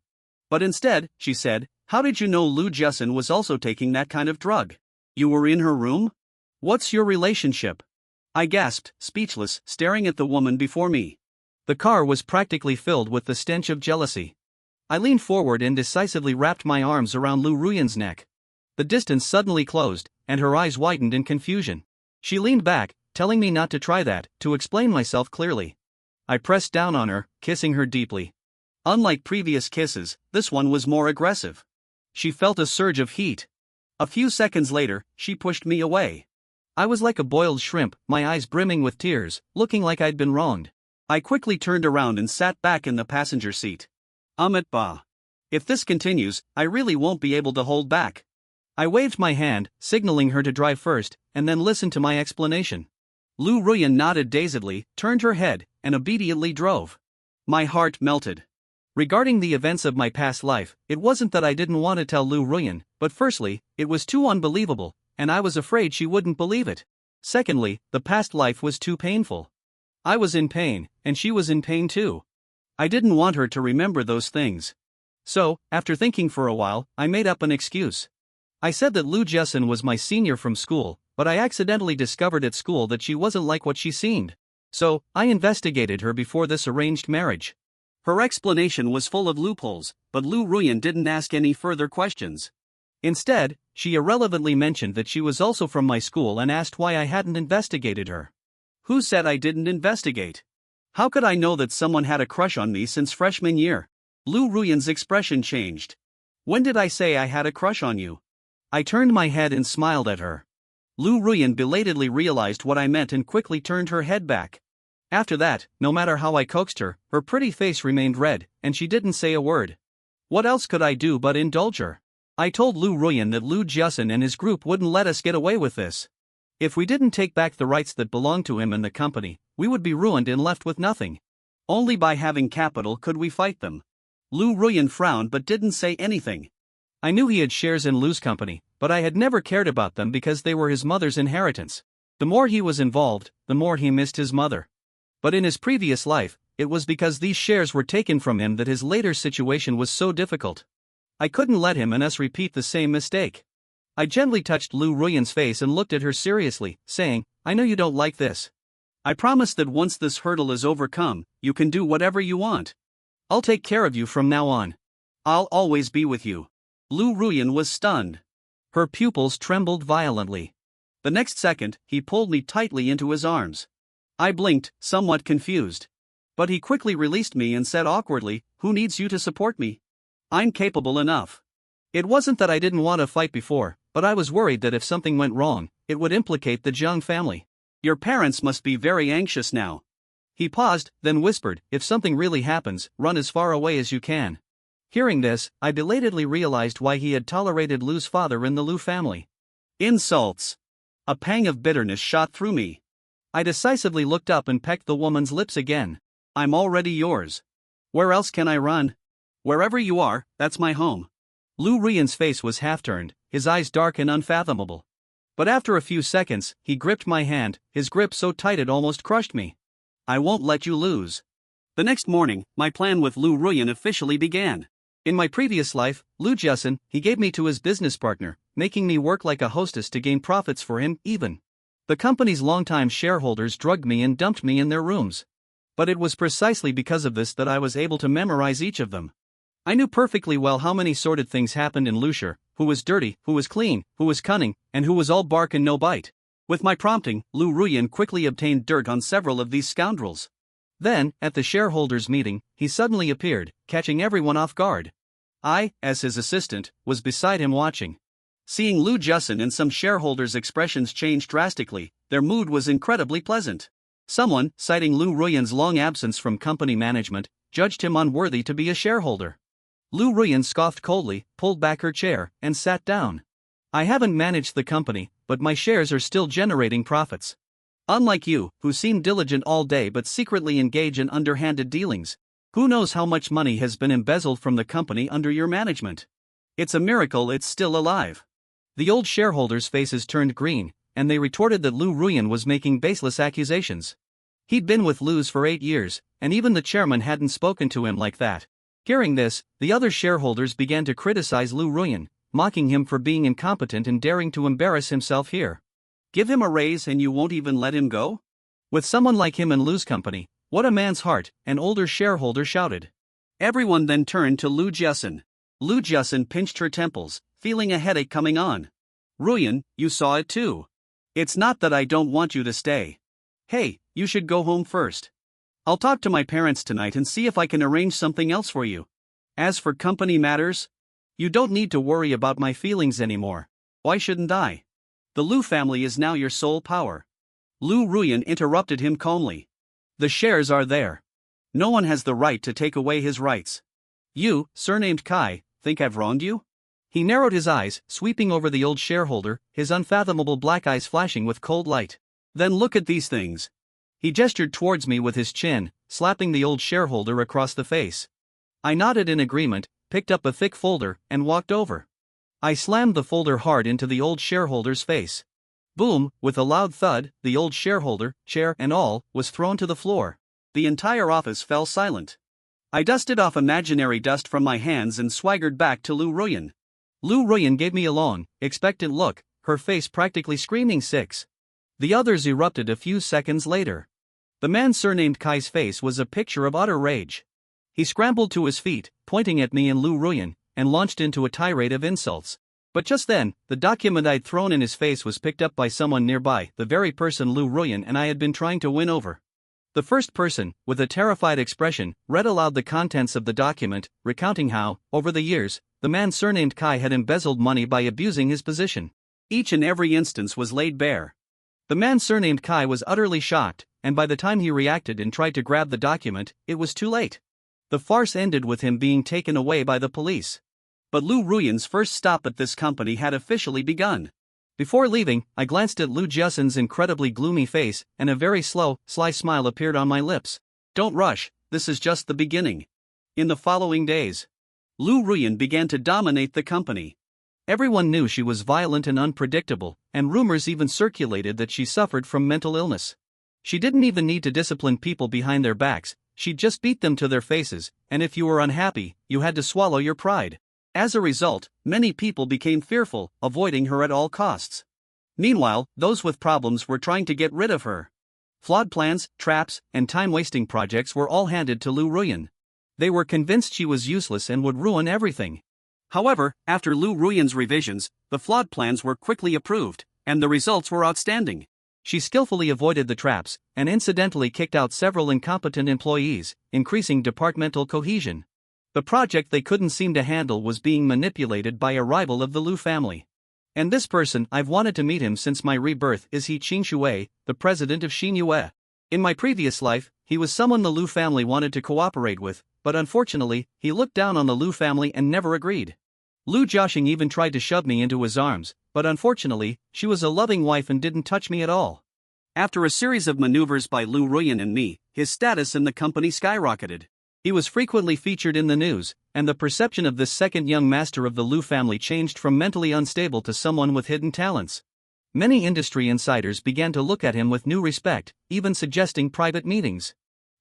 S1: But instead, she said, how did you know Lu Jiasen was also taking that kind of drug? You were in her room? What's your relationship? I gasped, speechless, staring at the woman before me. The car was practically filled with the stench of jealousy. I leaned forward and decisively wrapped my arms around Lu Ruyan's neck. The distance suddenly closed, and her eyes widened in confusion. She leaned back, telling me not to try that, to explain myself clearly. I pressed down on her, kissing her deeply. Unlike previous kisses, this one was more aggressive. She felt a surge of heat. A few seconds later, she pushed me away. I was like a boiled shrimp, my eyes brimming with tears, looking like I'd been wronged. I quickly turned around and sat back in the passenger seat. Amit Ba. If this continues, I really won't be able to hold back. I waved my hand, signaling her to drive first, and then listened to my explanation. Lu Ruyan nodded dazedly, turned her head, and obediently drove. My heart melted. Regarding the events of my past life, it wasn't that I didn't want to tell Lu Ruyan, but firstly, it was too unbelievable, and I was afraid she wouldn't believe it. Secondly, the past life was too painful. I was in pain, and she was in pain too. I didn't want her to remember those things. So, after thinking for a while, I made up an excuse. I said that Lu Jiasun was my senior from school, but I accidentally discovered at school that she wasn't like what she seemed. So, I investigated her before this arranged marriage. Her explanation was full of loopholes, but Lu Ruyan didn't ask any further questions. Instead, she irrelevantly mentioned that she was also from my school and asked why I hadn't investigated her. Who said I didn't investigate? How could I know that someone had a crush on me since freshman year? Lu Ruyan's expression changed. When did I say I had a crush on you? I turned my head and smiled at her. Lu Ruyan belatedly realized what I meant and quickly turned her head back. After that, no matter how I coaxed her, her pretty face remained red, and she didn't say a word. What else could I do but indulge her? I told Lu Ruyan that Lu Jiasun and his group wouldn't let us get away with this. If we didn't take back the rights that belonged to him and the company, we would be ruined and left with nothing. Only by having capital could we fight them. Lu Ruyan frowned but didn't say anything. I knew he had shares in Lu's company, but I had never cared about them because they were his mother's inheritance. The more he was involved, the more he missed his mother. But in his previous life, it was because these shares were taken from him that his later situation was so difficult. I couldn't let him and us repeat the same mistake. I gently touched Lu Ruyan's face and looked at her seriously, saying, I know you don't like this. I promise that once this hurdle is overcome, you can do whatever you want. I'll take care of you from now on. I'll always be with you. Lu Ruyan was stunned. Her pupils trembled violently. The next second, he pulled me tightly into his arms. I blinked, somewhat confused. But he quickly released me and said awkwardly, Who needs you to support me? I'm capable enough. It wasn't that I didn't want to fight before, but I was worried that if something went wrong, it would implicate the Jiang family. Your parents must be very anxious now. He paused, then whispered, If something really happens, run as far away as you can. Hearing this, I belatedly realized why he had tolerated Lu's father in the Lu family. Insults. A pang of bitterness shot through me. I decisively looked up and pecked the woman's lips again. I'm already yours. Where else can I run? Wherever you are, that's my home. Lu Ruyan's face was half-turned, his eyes dark and unfathomable. But after a few seconds, he gripped my hand, his grip so tight it almost crushed me. I won't let you lose. The next morning, my plan with Lu Ruyan officially began. In my previous life, Lu Jiasun, he gave me to his business partner, making me work like a hostess to gain profits for him, even. The company's longtime shareholders drugged me and dumped me in their rooms. But it was precisely because of this that I was able to memorize each of them. I knew perfectly well how many sordid things happened in Lushire, who was dirty, who was clean, who was cunning, and who was all bark and no bite. With my prompting, Lu Ruyan quickly obtained dirt on several of these scoundrels. Then, at the shareholders' meeting, he suddenly appeared, catching everyone off guard. I, as his assistant, was beside him watching. Seeing Lu Jiasun and some shareholders' expressions change drastically, their mood was incredibly pleasant. Someone, citing Lu Ruyan's long absence from company management, judged him unworthy to be a shareholder. Lu Ruyan scoffed coldly, pulled back her chair, and sat down. I haven't managed the company, but my shares are still generating profits. Unlike you, who seem diligent all day but secretly engage in underhanded dealings, who knows how much money has been embezzled from the company under your management? It's a miracle it's still alive. The old shareholders' faces turned green, and they retorted that Lu Ruyan was making baseless accusations. He'd been with Lu's for 8 years, and even the chairman hadn't spoken to him like that. Hearing this, the other shareholders began to criticize Lu Ruyan, mocking him for being incompetent and daring to embarrass himself here. Give him a raise and you won't even let him go? With someone like him in Lu's company, what a man's heart, an older shareholder shouted. Everyone then turned to Lu Jiasun. Lu Jiasun pinched her temples, feeling a headache coming on. Ruyan, you saw it too. It's not that I don't want you to stay. Hey, you should go home first. I'll talk to my parents tonight and see if I can arrange something else for you. As for company matters, you don't need to worry about my feelings anymore. Why shouldn't I? The Lu family is now your sole power. Lu Ruyan interrupted him calmly. The shares are there. No one has the right to take away his rights. You, surnamed Kai, think I've wronged you? He narrowed his eyes, sweeping over the old shareholder, his unfathomable black eyes flashing with cold light. Then look at these things. He gestured towards me with his chin, slapping the old shareholder across the face. I nodded in agreement, picked up a thick folder, and walked over. I slammed the folder hard into the old shareholder's face. Boom, with a loud thud, the old shareholder, chair and all, was thrown to the floor. The entire office fell silent. I dusted off imaginary dust from my hands and swaggered back to Lu Ruyan. Lu Ruyan gave me a long, expectant look, her face practically screaming 6. The others erupted a few seconds later. The man surnamed Kai's face was a picture of utter rage. He scrambled to his feet, pointing at me and Lu Ruyan, and launched into a tirade of insults. But just then, the document I'd thrown in his face was picked up by someone nearby, the very person Lu Ruyan and I had been trying to win over. The first person, with a terrified expression, read aloud the contents of the document, recounting how, over the years, the man surnamed Kai had embezzled money by abusing his position. Each and every instance was laid bare. The man surnamed Kai was utterly shocked, and by the time he reacted and tried to grab the document, it was too late. The farce ended with him being taken away by the police. But Lu Ruyan's first stop at this company had officially begun. Before leaving, I glanced at Lu Jiasen's incredibly gloomy face, and a very slow, sly smile appeared on my lips. Don't rush, this is just the beginning. In the following days, Lu Ruyan began to dominate the company. Everyone knew she was violent and unpredictable, and rumors even circulated that she suffered from mental illness. She didn't even need to discipline people behind their backs, she'd just beat them to their faces, and if you were unhappy, you had to swallow your pride. As a result, many people became fearful, avoiding her at all costs. Meanwhile, those with problems were trying to get rid of her. Flawed plans, traps, and time-wasting projects were all handed to Lu Ruyan. They were convinced she was useless and would ruin everything. However, after Lu Ruyan's revisions, the flawed plans were quickly approved, and the results were outstanding. She skillfully avoided the traps, and incidentally kicked out several incompetent employees, increasing departmental cohesion. The project they couldn't seem to handle was being manipulated by a rival of the Lu family. And this person, I've wanted to meet him since my rebirth, is he Qin Shui, the president of Xinyue. In my previous life, he was someone the Lu family wanted to cooperate with, but unfortunately, he looked down on the Lu family and never agreed. Lu Jiaxing even tried to shove me into his arms, but unfortunately, she was a loving wife and didn't touch me at all. After a series of maneuvers by Lu Ruyan and me, his status in the company skyrocketed. He was frequently featured in the news, and the perception of this second young master of the Lu family changed from mentally unstable to someone with hidden talents. Many industry insiders began to look at him with new respect, even suggesting private meetings.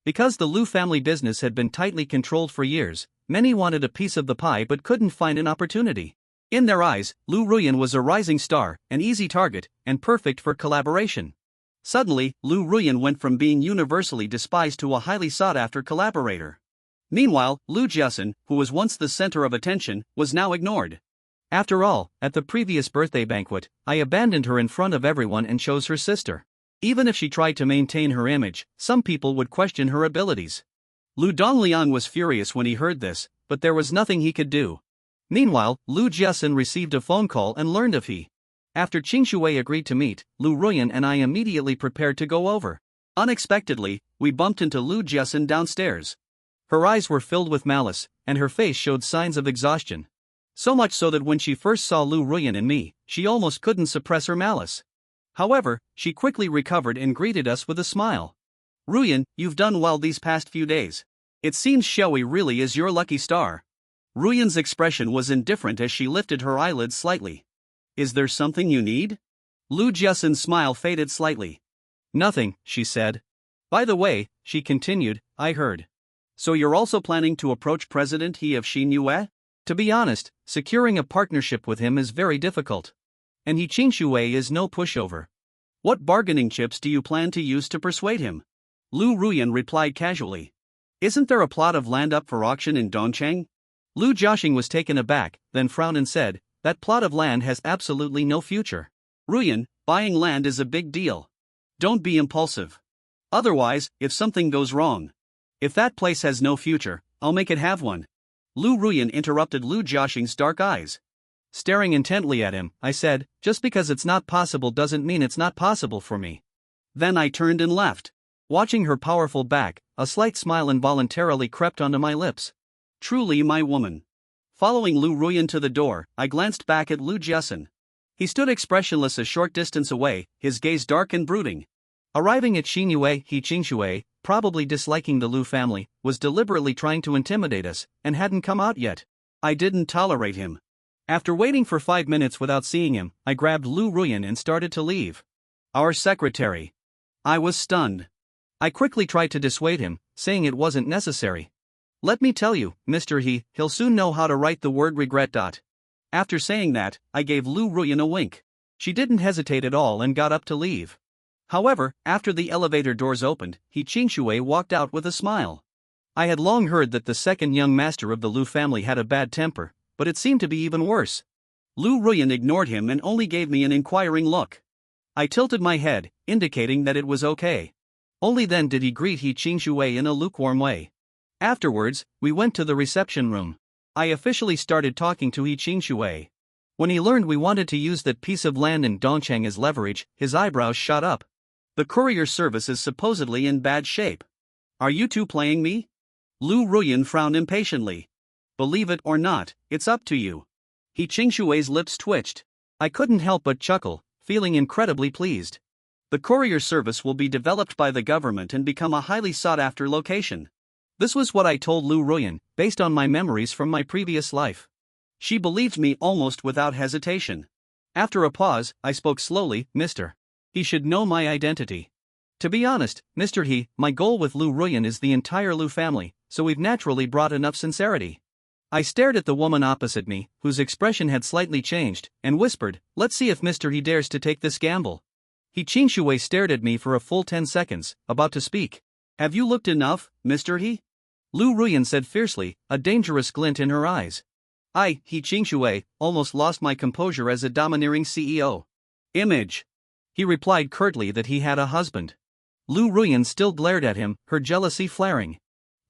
S1: Because the Lu family business had been tightly controlled for years, many wanted a piece of the pie but couldn't find an opportunity. In their eyes, Lu Ruyan was a rising star, an easy target, and perfect for collaboration. Suddenly, Lu Ruyan went from being universally despised to a highly sought-after collaborator. Meanwhile, Lu Jiasen, who was once the center of attention, was now ignored. After all, at the previous birthday banquet, I abandoned her in front of everyone and chose her sister. Even if she tried to maintain her image, some people would question her abilities. Lu Dongliang was furious when he heard this, but there was nothing he could do. Meanwhile, Lu Jiasen received a phone call and learned of he. After Qin Shui agreed to meet, Lu Ruyan and I immediately prepared to go over. Unexpectedly, we bumped into Lu Jiasen downstairs. Her eyes were filled with malice, and her face showed signs of exhaustion. So much so that when she first saw Lu Ruyan and me, she almost couldn't suppress her malice. However, she quickly recovered and greeted us with a smile. Ruyan, you've done well these past few days. It seems Shui really is your lucky star. Ruyan's expression was indifferent as she lifted her eyelids slightly. Is there something you need? Lu Jiasen's smile faded slightly. Nothing, she said. By the way, she continued, I heard. So you're also planning to approach President He of Xinyue? To be honest, securing a partnership with him is very difficult. And He Qin Shui is no pushover. What bargaining chips do you plan to use to persuade him? Lu Ruyan replied casually. Isn't there a plot of land up for auction in Dongcheng? Lu Jiaxing was taken aback, then frowned and said, that plot of land has absolutely no future. Ruyan, buying land is a big deal. Don't be impulsive. Otherwise, if something goes wrong. If that place has no future, I'll make it have one. Lu Ruyan interrupted Lu Jiaxing's dark eyes. Staring intently at him, I said, just because it's not possible doesn't mean it's not possible for me. Then I turned and left. Watching her powerful back, a slight smile involuntarily crept onto my lips. Truly my woman. Following Lu Ruyan to the door, I glanced back at Lu Jiasen. He stood expressionless a short distance away, his gaze dark and brooding. Arriving at Xinyue, He Qin Shui, probably disliking the Liu family, was deliberately trying to intimidate us, and hadn't come out yet. I didn't tolerate him. After waiting for 5 minutes without seeing him, I grabbed Lu Ruyan and started to leave. Our secretary. I was stunned. I quickly tried to dissuade him, saying it wasn't necessary. Let me tell you, Mr. He'll soon know how to write the word regret. After saying that, I gave Lu Ruyan a wink. She didn't hesitate at all and got up to leave. However, after the elevator doors opened, Qingshui walked out with a smile. I had long heard that the second young master of the Liu family had a bad temper, but it seemed to be even worse. Lu Ruyan ignored him and only gave me an inquiring look. I tilted my head, indicating that it was okay. Only then did he greet Qingshui in a lukewarm way. Afterwards, we went to the reception room. I officially started talking to Qingshui. When he learned we wanted to use that piece of land in Dongcheng as leverage, his eyebrows shot up. The courier service is supposedly in bad shape. Are you two playing me? Lu Ruyan frowned impatiently. Believe it or not, it's up to you. Qingshui's lips twitched. I couldn't help but chuckle, feeling incredibly pleased. The courier service will be developed by the government and become a highly sought-after location. This was what I told Lu Ruyan, based on my memories from my previous life. She believed me almost without hesitation. After a pause, I spoke slowly, Mr. He should know my identity. To be honest, Mr. My goal with Lu Ruyan is the entire Liu family, so we've naturally brought enough sincerity. I stared at the woman opposite me, whose expression had slightly changed, and whispered, let's see if Mr. He dares to take this gamble. Qingshui stared at me for a full 10 seconds, about to speak. Have you looked enough, Mr. He? Lu Ruyan said fiercely, a dangerous glint in her eyes. Qingshui, almost lost my composure as a domineering CEO. Image. He replied curtly that he had a husband. Lu Ruyan still glared at him, her jealousy flaring.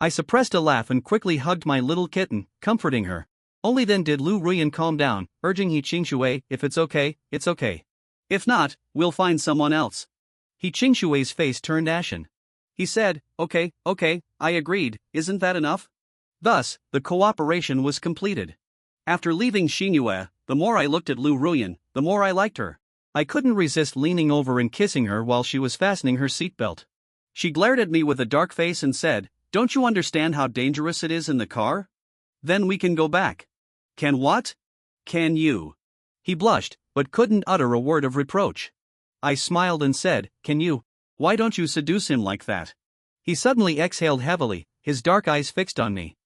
S1: I suppressed a laugh and quickly hugged my little kitten, comforting her. Only then did Lu Ruyan calm down, urging Qingshui, if it's okay, it's okay. If not, we'll find someone else. Qingshui's face turned ashen. He said, okay, I agreed, isn't that enough? Thus, the cooperation was completed. After leaving Xingyue, the more I looked at Lu Ruyan, the more I liked her. I couldn't resist leaning over and kissing her while she was fastening her seatbelt. She glared at me with a dark face and said, don't you understand how dangerous it is in the car? Then we can go back. Can what? Can you? He blushed, but couldn't utter a word of reproach. I smiled and said, can you? Why don't you seduce him like that? He suddenly exhaled heavily, his dark eyes fixed on me.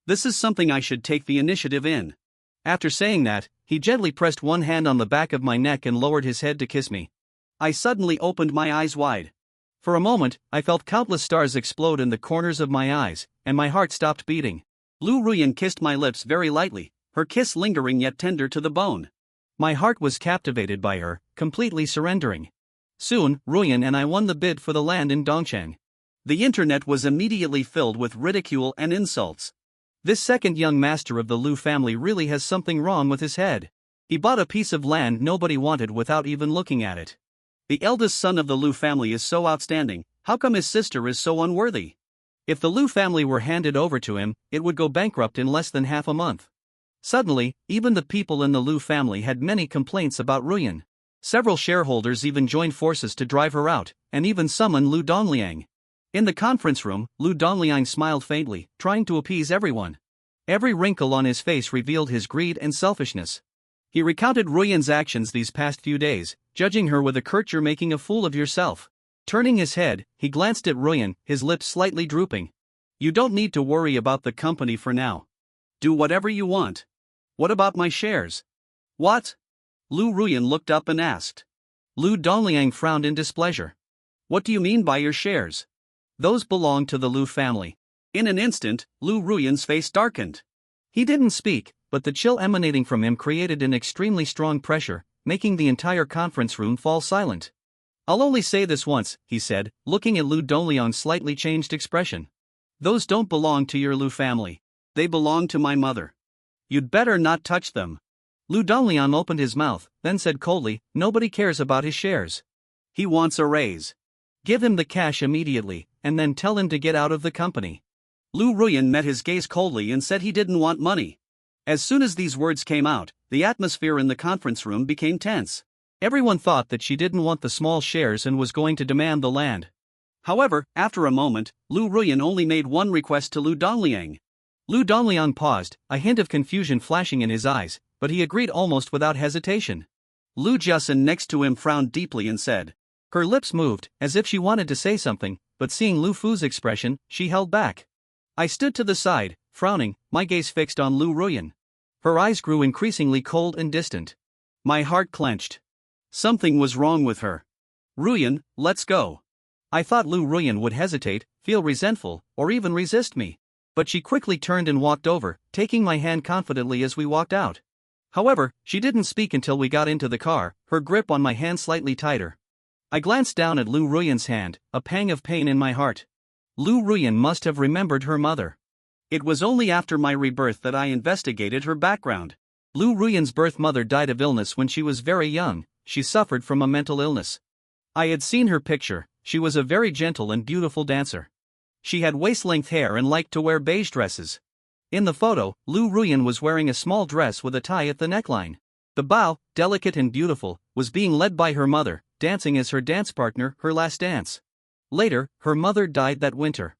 S1: This is something I should take the initiative in. After saying that, he gently pressed one hand on the back of my neck and lowered his head to kiss me. I suddenly opened my eyes wide. For a moment, I felt countless stars explode in the corners of my eyes, and my heart stopped beating. Lu Ruyan kissed my lips very lightly, her kiss lingering yet tender to the bone. My heart was captivated by her, completely surrendering. Soon, Ruyan and I won the bid for the land in Dongcheng. The internet was immediately filled with ridicule and insults. This second young master of the Liu family really has something wrong with his head. He bought a piece of land nobody wanted without even looking at it. The eldest son of the Liu family is so outstanding, how come his sister is so unworthy? If the Liu family were handed over to him, it would go bankrupt in less than half a month. Suddenly, even the people in the Liu family had many complaints about Ruyan. Several shareholders even joined forces to drive her out, and even summon Lu Dongliang. In the conference room, Lu Dongliang smiled faintly, trying to appease everyone. Every wrinkle on his face revealed his greed and selfishness. He recounted Ruyan's actions these past few days, judging her with a curt "You're making a fool of yourself." Turning his head, he glanced at Ruyan, his lips slightly drooping. You don't need to worry about the company for now. Do whatever you want. What about my shares? What? Lu Ruyan looked up and asked. Lu Dongliang frowned in displeasure. What do you mean by your shares? Those belong to the Liu family. In an instant, Lu Ruyan's face darkened. He didn't speak, but the chill emanating from him created an extremely strong pressure, making the entire conference room fall silent. I'll only say this once, he said, looking at Lu Dongliang's slightly changed expression. Those don't belong to your Liu family. They belong to my mother. You'd better not touch them. Lu Dongliang opened his mouth, then said coldly, nobody cares about his shares. He wants a raise. Give him the cash immediately, and then tell him to get out of the company. Lu Ruyan met his gaze coldly and said he didn't want money. As soon as these words came out, the atmosphere in the conference room became tense. Everyone thought that she didn't want the small shares and was going to demand the land. However, after a moment, Lu Ruyan only made one request to Lu Dongliang. Lu Dongliang paused, a hint of confusion flashing in his eyes, but he agreed almost without hesitation. Lu Jiasen next to him frowned deeply and said. Her lips moved, as if she wanted to say something, but seeing Lu Fu's expression, she held back. I stood to the side, frowning, my gaze fixed on Lu Ruyan. Her eyes grew increasingly cold and distant. My heart clenched. Something was wrong with her. Ruyan, let's go. I thought Lu Ruyan would hesitate, feel resentful, or even resist me. But she quickly turned and walked over, taking my hand confidently as we walked out. However, she didn't speak until we got into the car, her grip on my hand slightly tighter. I glanced down at Lu Ruyan's hand, a pang of pain in my heart. Lu Ruyan must have remembered her mother. It was only after my rebirth that I investigated her background. Lu Ruyan's birth mother died of illness when she was very young. She suffered from a mental illness. I had seen her picture. She was a very gentle and beautiful dancer. She had waist-length hair and liked to wear beige dresses. In the photo, Lu Ruyan was wearing a small dress with a tie at the neckline. The bao, delicate and beautiful, was being led by her mother, dancing as her dance partner, her last dance. Later, her mother died that winter.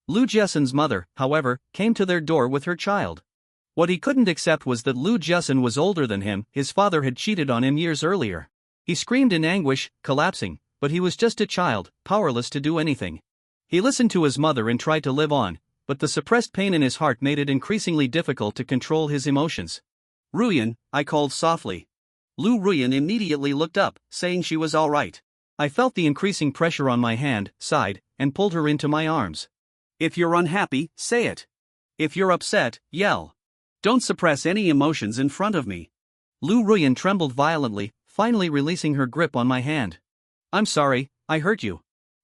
S1: Lu Jiesen's mother, however, came to their door with her child. What he couldn't accept was that Lu Jiesen was older than him. His father had cheated on him years earlier. He screamed in anguish, collapsing, but he was just a child, powerless to do anything. He listened to his mother and tried to live on, but the suppressed pain in his heart made it increasingly difficult to control his emotions. Ruyan, I called softly. Lu Ruyan immediately looked up, saying she was all right. I felt the increasing pressure on my hand, sighed, and pulled her into my arms. If you're unhappy, say it. If you're upset, yell. Don't suppress any emotions in front of me. Lu Ruyan trembled violently, finally releasing her grip on my hand. I'm sorry, I hurt you.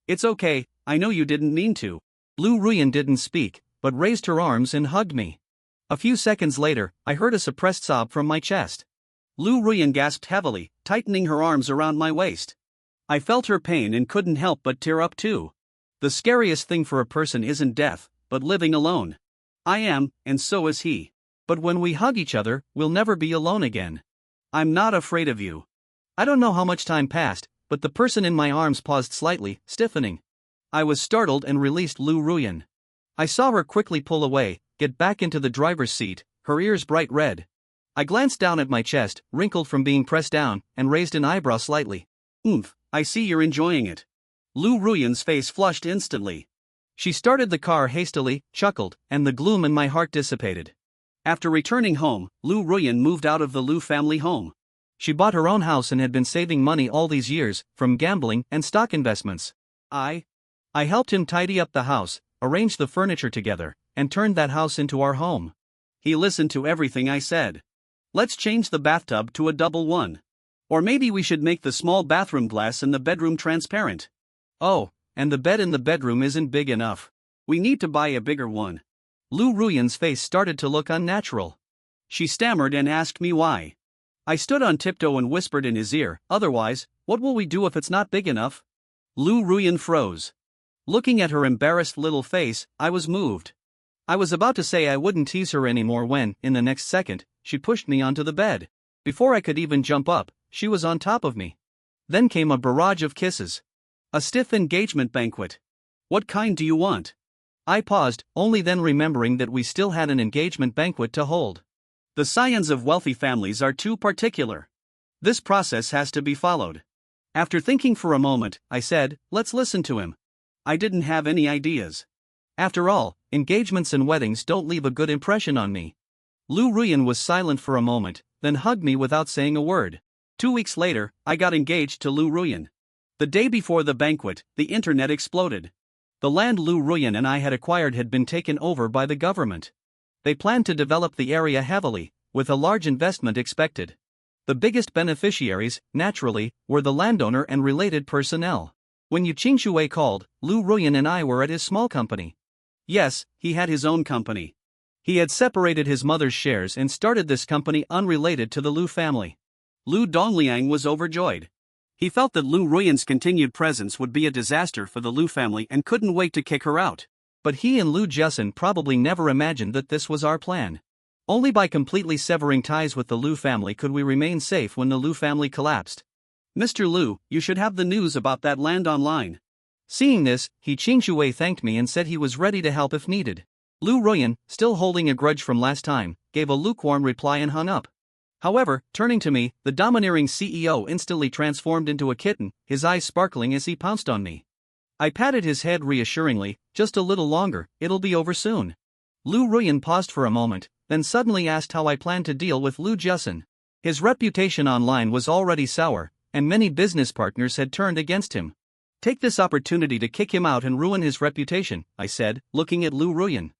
S1: It's okay, I know you didn't mean to. Lu Ruyan didn't speak, but raised her arms and hugged me. A few seconds later, I heard a suppressed sob from my chest. Lu Ruyan gasped heavily, tightening her arms around my waist. I felt her pain and couldn't help but tear up too. The scariest thing for a person isn't death, but living alone. I am, and so is he. But when we hug each other, we'll never be alone again. I'm not afraid of you. I don't know how much time passed, but the person in my arms paused slightly, stiffening. I was startled and released Lu Ruyan. I saw her quickly pull away, get back into the driver's seat, her ears bright red. I glanced down at my chest, wrinkled from being pressed down, and raised an eyebrow slightly. I see you're enjoying it. Lu Ruyan's face flushed instantly. She started the car hastily, chuckled, and the gloom in my heart dissipated. After returning home, Lu Ruyan moved out of the Lu family home. She bought her own house and had been saving money all these years, from gambling and stock investments. I helped him tidy up the house, arrange the furniture together, and turned that house into our home. He listened to everything I said. Let's change the bathtub to a double one. Or maybe we should make the small bathroom glass in the bedroom transparent. Oh, and the bed in the bedroom isn't big enough. We need to buy a bigger one. Lu Ruyan's face started to look unnatural. She stammered and asked me why. I stood on tiptoe and whispered in his ear, otherwise, what will we do if it's not big enough? Lu Ruyan froze. Looking at her embarrassed little face, I was moved. I was about to say I wouldn't tease her anymore when, in the next second, she pushed me onto the bed. Before I could even jump up, she was on top of me. Then came a barrage of kisses. A stiff engagement banquet. What kind do you want? I paused, only then remembering that we still had an engagement banquet to hold. The scions of wealthy families are too particular. This process has to be followed. After thinking for a moment, I said, let's listen to him. I didn't have any ideas. After all, engagements and weddings don't leave a good impression on me. Lu Ruyan was silent for a moment, then hugged me without saying a word. 2 weeks later, I got engaged to Lu Ruyan. The day before the banquet, the internet exploded. The land Lu Ruyan and I had acquired had been taken over by the government. They planned to develop the area heavily, with a large investment expected. The biggest beneficiaries, naturally, were the landowner and related personnel. When Yu Qingshui called, Lu Ruyan and I were at his small company. Yes, he had his own company. He had separated his mother's shares and started this company unrelated to the Lu family. Lu Dongliang was overjoyed. He felt that Lu Ruyan's continued presence would be a disaster for the Lu family and couldn't wait to kick her out. But he and Lu Jiesen probably never imagined that this was our plan. Only by completely severing ties with the Lu family could we remain safe when the Lu family collapsed. Mr. Lu, you should have the news about that land online. Seeing this, He Qingxuwei thanked me and said he was ready to help if needed. Lu Ruyan, still holding a grudge from last time, gave a lukewarm reply and hung up. However, turning to me, the domineering CEO instantly transformed into a kitten, his eyes sparkling as he pounced on me. I patted his head reassuringly. Just a little longer, it'll be over soon. Lu Ruyan paused for a moment, then suddenly asked how I planned to deal with Lu Jusun. His reputation online was already sour, and many business partners had turned against him. Take this opportunity to kick him out and ruin his reputation, I said, looking at Lu Ruyan.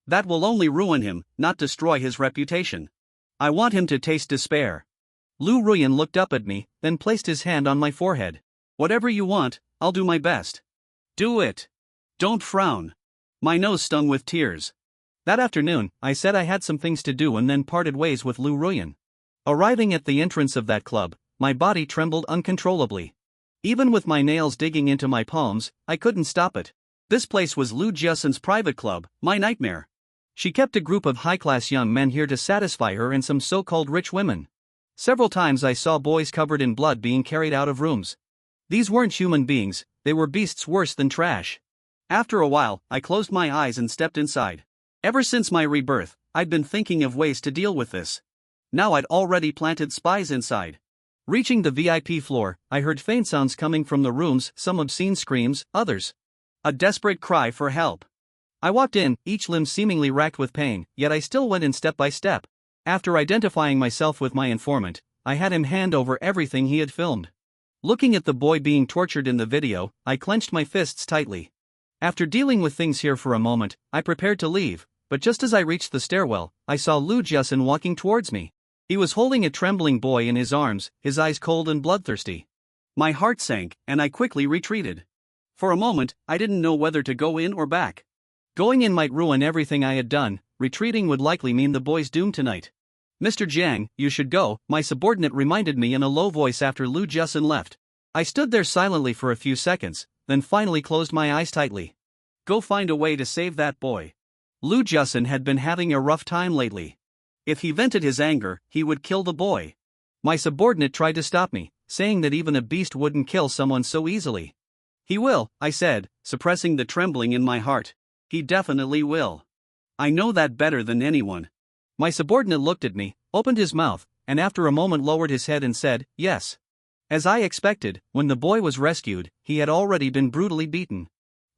S1: That will only ruin him, not destroy his reputation. I want him to taste despair. Lu Ruyan looked up at me, then placed his hand on my forehead. Whatever you want, I'll do my best. Do it. Don't frown. My nose stung with tears. That afternoon, I said I had some things to do and then parted ways with Lu Ruyan. Arriving at the entrance of that club, my body trembled uncontrollably. Even with my nails digging into my palms, I couldn't stop it. This place was Lu Jusun's private club, my nightmare. She kept a group of high-class young men here to satisfy her and some so-called rich women. Several times I saw boys covered in blood being carried out of rooms. These weren't human beings, they were beasts worse than trash. After a while, I closed my eyes and stepped inside. Ever since my rebirth, I'd been thinking of ways to deal with this. Now I'd already planted spies inside. Reaching the VIP floor, I heard faint sounds coming from the rooms, some obscene screams, others a desperate cry for help. I walked in, each limb seemingly racked with pain, yet I still went in step by step. After identifying myself with my informant, I had him hand over everything he had filmed. Looking at the boy being tortured in the video, I clenched my fists tightly. After dealing with things here for a moment, I prepared to leave, but just as I reached the stairwell, I saw Lu Jusun walking towards me. He was holding a trembling boy in his arms, his eyes cold and bloodthirsty. My heart sank, and I quickly retreated. For a moment, I didn't know whether to go in or back. Going in might ruin everything I had done, retreating would likely mean the boy's doom tonight. Mr. Jiang, you should go, my subordinate reminded me in a low voice after Lu Jusun left. I stood there silently for a few seconds, then finally closed my eyes tightly. Go find a way to save that boy. Lu Jusun had been having a rough time lately. If he vented his anger, he would kill the boy. My subordinate tried to stop me, saying that even a beast wouldn't kill someone so easily. He will, I said, suppressing the trembling in my heart. He definitely will. I know that better than anyone. My subordinate looked at me, opened his mouth, and after a moment lowered his head and said, yes. As I expected, when the boy was rescued, he had already been brutally beaten.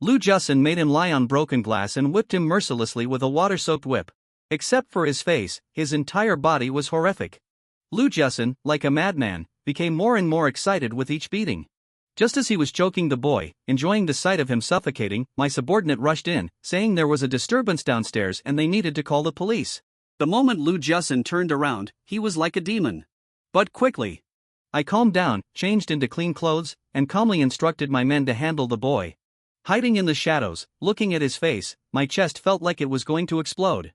S1: Lu Jusun made him lie on broken glass and whipped him mercilessly with a water-soaked whip. Except for his face, his entire body was horrific. Lu Jusun, like a madman, became more and more excited with each beating. Just as he was choking the boy, enjoying the sight of him suffocating, my subordinate rushed in, saying there was a disturbance downstairs and they needed to call the police. The moment Lu Jusun turned around, he was like a demon. But quickly. I calmed down, changed into clean clothes, and calmly instructed my men to handle the boy. Hiding in the shadows, looking at his face, my chest felt like it was going to explode.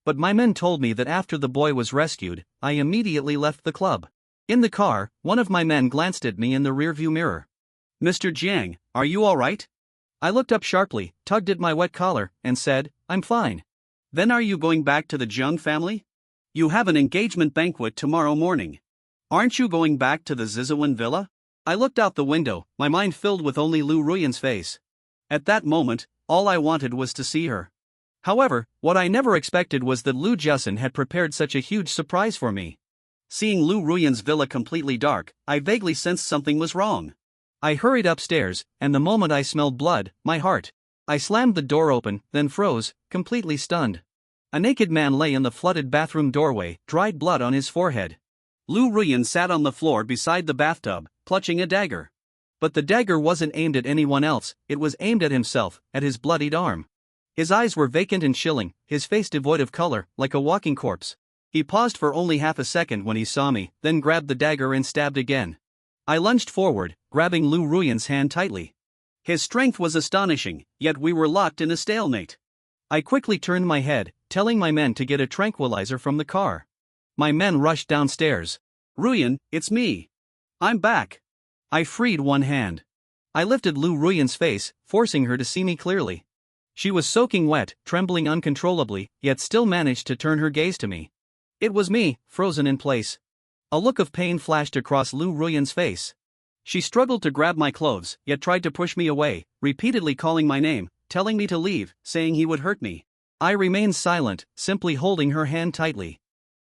S1: But my men told me that after the boy was rescued, I immediately left the club. In the car, one of my men glanced at me in the rearview mirror. Mr. Jiang, are you all right? I looked up sharply, tugged at my wet collar, and said, I'm fine. Then are you going back to the Zheng family? You have an engagement banquet tomorrow morning. Aren't you going back to the Zizuan villa? I looked out the window, my mind filled with only Lu Ruyan's face. At that moment, all I wanted was to see her. However, what I never expected was that Lu Jusun had prepared such a huge surprise for me. Seeing Lu Ruyan's villa completely dark, I vaguely sensed something was wrong. I hurried upstairs, and the moment I smelled blood, my heart. I slammed the door open, then froze, completely stunned. A naked man lay in the flooded bathroom doorway, dried blood on his forehead. Lu Ruyan sat on the floor beside the bathtub, clutching a dagger. But the dagger wasn't aimed at anyone else, it was aimed at himself, at his bloodied arm. His eyes were vacant and chilling, his face devoid of color, like a walking corpse. He paused for only half a second when he saw me, then grabbed the dagger and stabbed again. I lunged forward, grabbing Lu Ruyan's hand tightly. His strength was astonishing, yet we were locked in a stalemate. I quickly turned my head, telling my men to get a tranquilizer from the car. My men rushed downstairs. Ruyan, it's me. I'm back. I freed one hand. I lifted Lu Ruyan's face, forcing her to see me clearly. She was soaking wet, trembling uncontrollably, yet still managed to turn her gaze to me. It was me, frozen in place. A look of pain flashed across Lu Ruyan's face. She struggled to grab my clothes, yet tried to push me away, repeatedly calling my name, telling me to leave, saying he would hurt me. I remained silent, simply holding her hand tightly.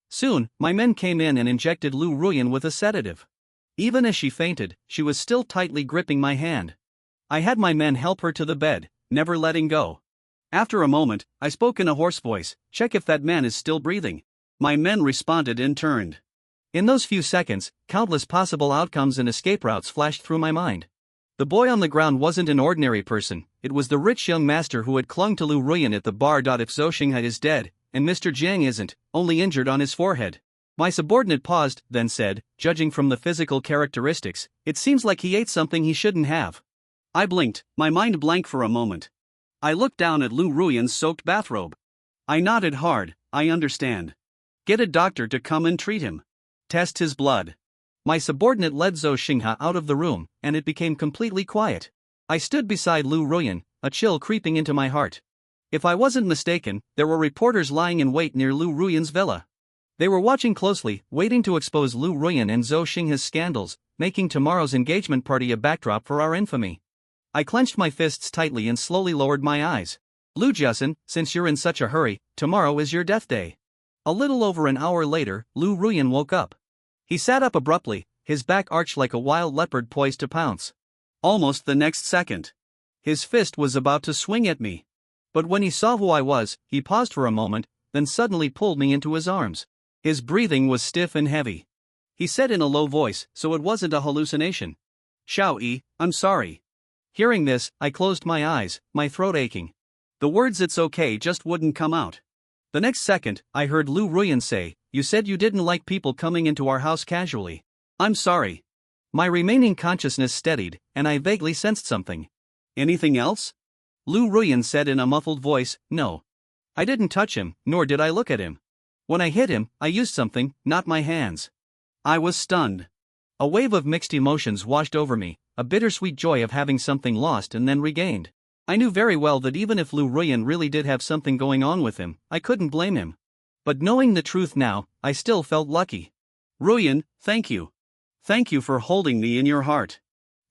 S1: Soon, my men came in and injected Lu Ruyan with a sedative. Even as she fainted, she was still tightly gripping my hand. I had my men help her to the bed, never letting go. After a moment, I spoke in a hoarse voice, "Check if that man is still breathing." My men responded and turned. In those few seconds, countless possible outcomes and escape routes flashed through my mind. The boy on the ground wasn't an ordinary person, it was the rich young master who had clung to Lu Ruyan at the bar. If Zhou Xinghe is dead, and Mr. Jiang isn't, only injured on his forehead. My subordinate paused, then said, "Judging from the physical characteristics, it seems like he ate something he shouldn't have." I blinked, my mind blank for a moment. I looked down at Lu Ruyan's soaked bathrobe. I nodded hard, "I understand. Get a doctor to come and treat him. Test his blood." My subordinate led Zhou Xinghe out of the room, and it became completely quiet. I stood beside Lu Ruyan, a chill creeping into my heart. If I wasn't mistaken, there were reporters lying in wait near Lu Ruyan's villa. They were watching closely, waiting to expose Lu Ruyan and Zhou Xinghe's scandals, making tomorrow's engagement party a backdrop for our infamy. I clenched my fists tightly and slowly lowered my eyes. "Lu Jiasun, since you're in such a hurry, tomorrow is your death day." A little over an hour later, Lu Ruyan woke up. He sat up abruptly, his back arched like a wild leopard poised to pounce. Almost the next second, his fist was about to swing at me. But when he saw who I was, he paused for a moment, then suddenly pulled me into his arms. His breathing was stiff and heavy. He said in a low voice, so it wasn't a hallucination, "Xiao Yi, I'm sorry." Hearing this, I closed my eyes, my throat aching. The words "it's okay" just wouldn't come out. The next second, I heard Lu Ruyan say, "You said you didn't like people coming into our house casually." "I'm sorry." My remaining consciousness steadied, and I vaguely sensed something. "Anything else?" Lu Ruyan said in a muffled voice, "No. I didn't touch him, nor did I look at him. When I hit him, I used something, not my hands." I was stunned. A wave of mixed emotions washed over me, a bittersweet joy of having something lost and then regained. I knew very well that even if Lu Ruyan really did have something going on with him, I couldn't blame him. But knowing the truth now, I still felt lucky. "Ruyan, thank you. Thank you for holding me in your heart.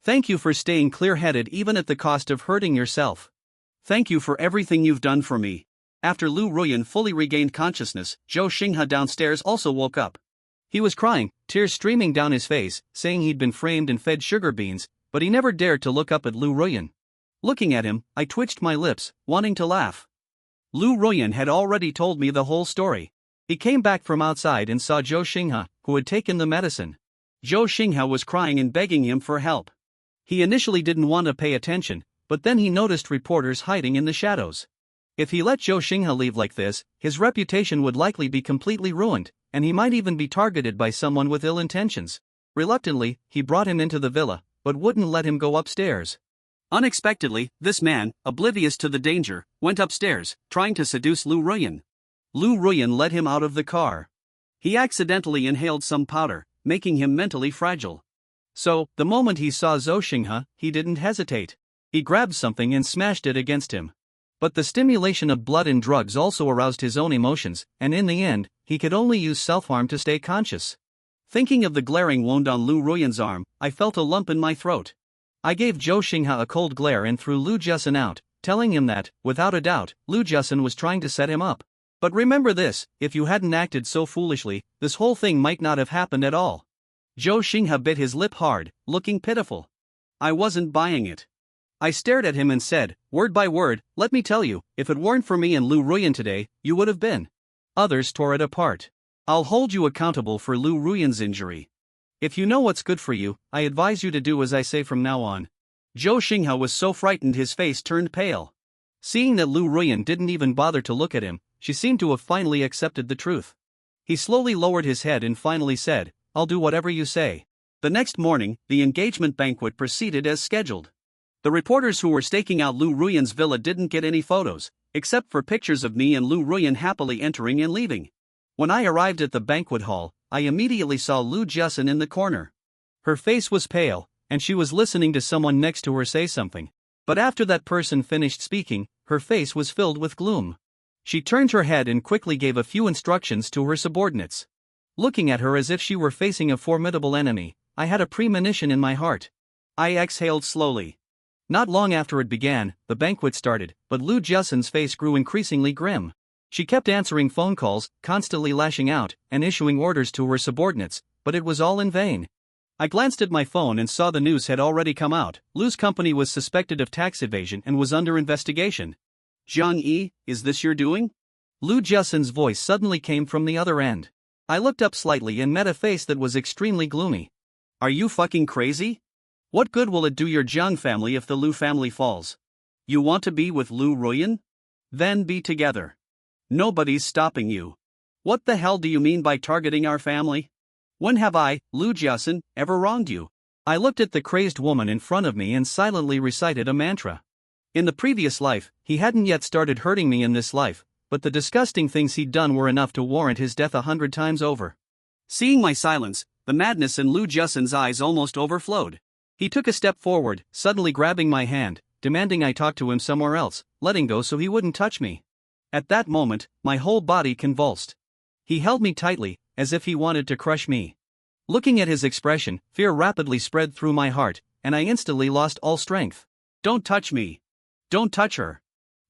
S1: Thank you for staying clear-headed even at the cost of hurting yourself. Thank you for everything you've done for me." After Lu Ruyan fully regained consciousness, Zhou Xinghe downstairs also woke up. He was crying, tears streaming down his face, saying he'd been framed and fed sugar beans, but he never dared to look up at Lu Ruyan. Looking at him, I twitched my lips, wanting to laugh. Lu Ruyan had already told me the whole story. He came back from outside and saw Zhou Xinghe, who had taken the medicine. Zhou Xinghe was crying and begging him for help. He initially didn't want to pay attention, but then he noticed reporters hiding in the shadows. If he let Zhou Xinghe leave like this, his reputation would likely be completely ruined, and he might even be targeted by someone with ill intentions. Reluctantly, he brought him into the villa, but wouldn't let him go upstairs. Unexpectedly, this man, oblivious to the danger, went upstairs, trying to seduce Lu Ruyan. Lu Ruyan led him out of the car. He accidentally inhaled some powder, making him mentally fragile. So, the moment he saw Zhou Xinghe, he didn't hesitate. He grabbed something and smashed it against him. But the stimulation of blood and drugs also aroused his own emotions, and in the end, he could only use self-harm to stay conscious. Thinking of the glaring wound on Lu Ruyan's arm, I felt a lump in my throat. I gave Zhou Xinghe a cold glare and threw Lu Jiasun out, telling him that, without a doubt, Lu Jiasun was trying to set him up. But remember this, if you hadn't acted so foolishly, this whole thing might not have happened at all. Zhou Xinghe bit his lip hard, looking pitiful. I wasn't buying it. I stared at him and said, word by word, "Let me tell you, if it weren't for me and Lu Ruyan today, you would have been." Others tore it apart. "I'll hold you accountable for Lu Ruyan's injury. If you know what's good for you, I advise you to do as I say from now on." Zhou Xinghe was so frightened his face turned pale. Seeing that Lu Ruyan didn't even bother to look at him, she seemed to have finally accepted the truth. He slowly lowered his head and finally said, "I'll do whatever you say." The next morning, the engagement banquet proceeded as scheduled. The reporters who were staking out Lu Ruyan's villa didn't get any photos, except for pictures of me and Lu Ruyan happily entering and leaving. When I arrived at the banquet hall, I immediately saw Lu Jiasun in the corner. Her face was pale, and she was listening to someone next to her say something. But after that person finished speaking, her face was filled with gloom. She turned her head and quickly gave a few instructions to her subordinates. Looking at her as if she were facing a formidable enemy, I had a premonition in my heart. I exhaled slowly. Not long after it began, the banquet started, but Lu Jussen's face grew increasingly grim. She kept answering phone calls, constantly lashing out, and issuing orders to her subordinates, but it was all in vain. I glanced at my phone and saw the news had already come out. Lu's company was suspected of tax evasion and was under investigation. Zhang Yi, is this your doing? Lu Jussen's voice suddenly came from the other end. I looked up slightly and met a face that was extremely gloomy. Are you fucking crazy? What good will it do your Zhang family if the Lu family falls? You want to be with Lu Ruyan? Then be together. Nobody's stopping you. What the hell do you mean by targeting our family? When have I, Lu Jussen, ever wronged you? I looked at the crazed woman in front of me and silently recited a mantra. In the previous life, he hadn't yet started hurting me in this life, but the disgusting things he'd done were enough to warrant his death 100 times over. Seeing my silence, the madness in Lu Jussen's eyes almost overflowed. He took a step forward, suddenly grabbing my hand, demanding I talk to him somewhere else, letting go so he wouldn't touch me. At that moment, my whole body convulsed. He held me tightly, as if he wanted to crush me. Looking at his expression, fear rapidly spread through my heart, and I instantly lost all strength. Don't touch me. Don't touch her.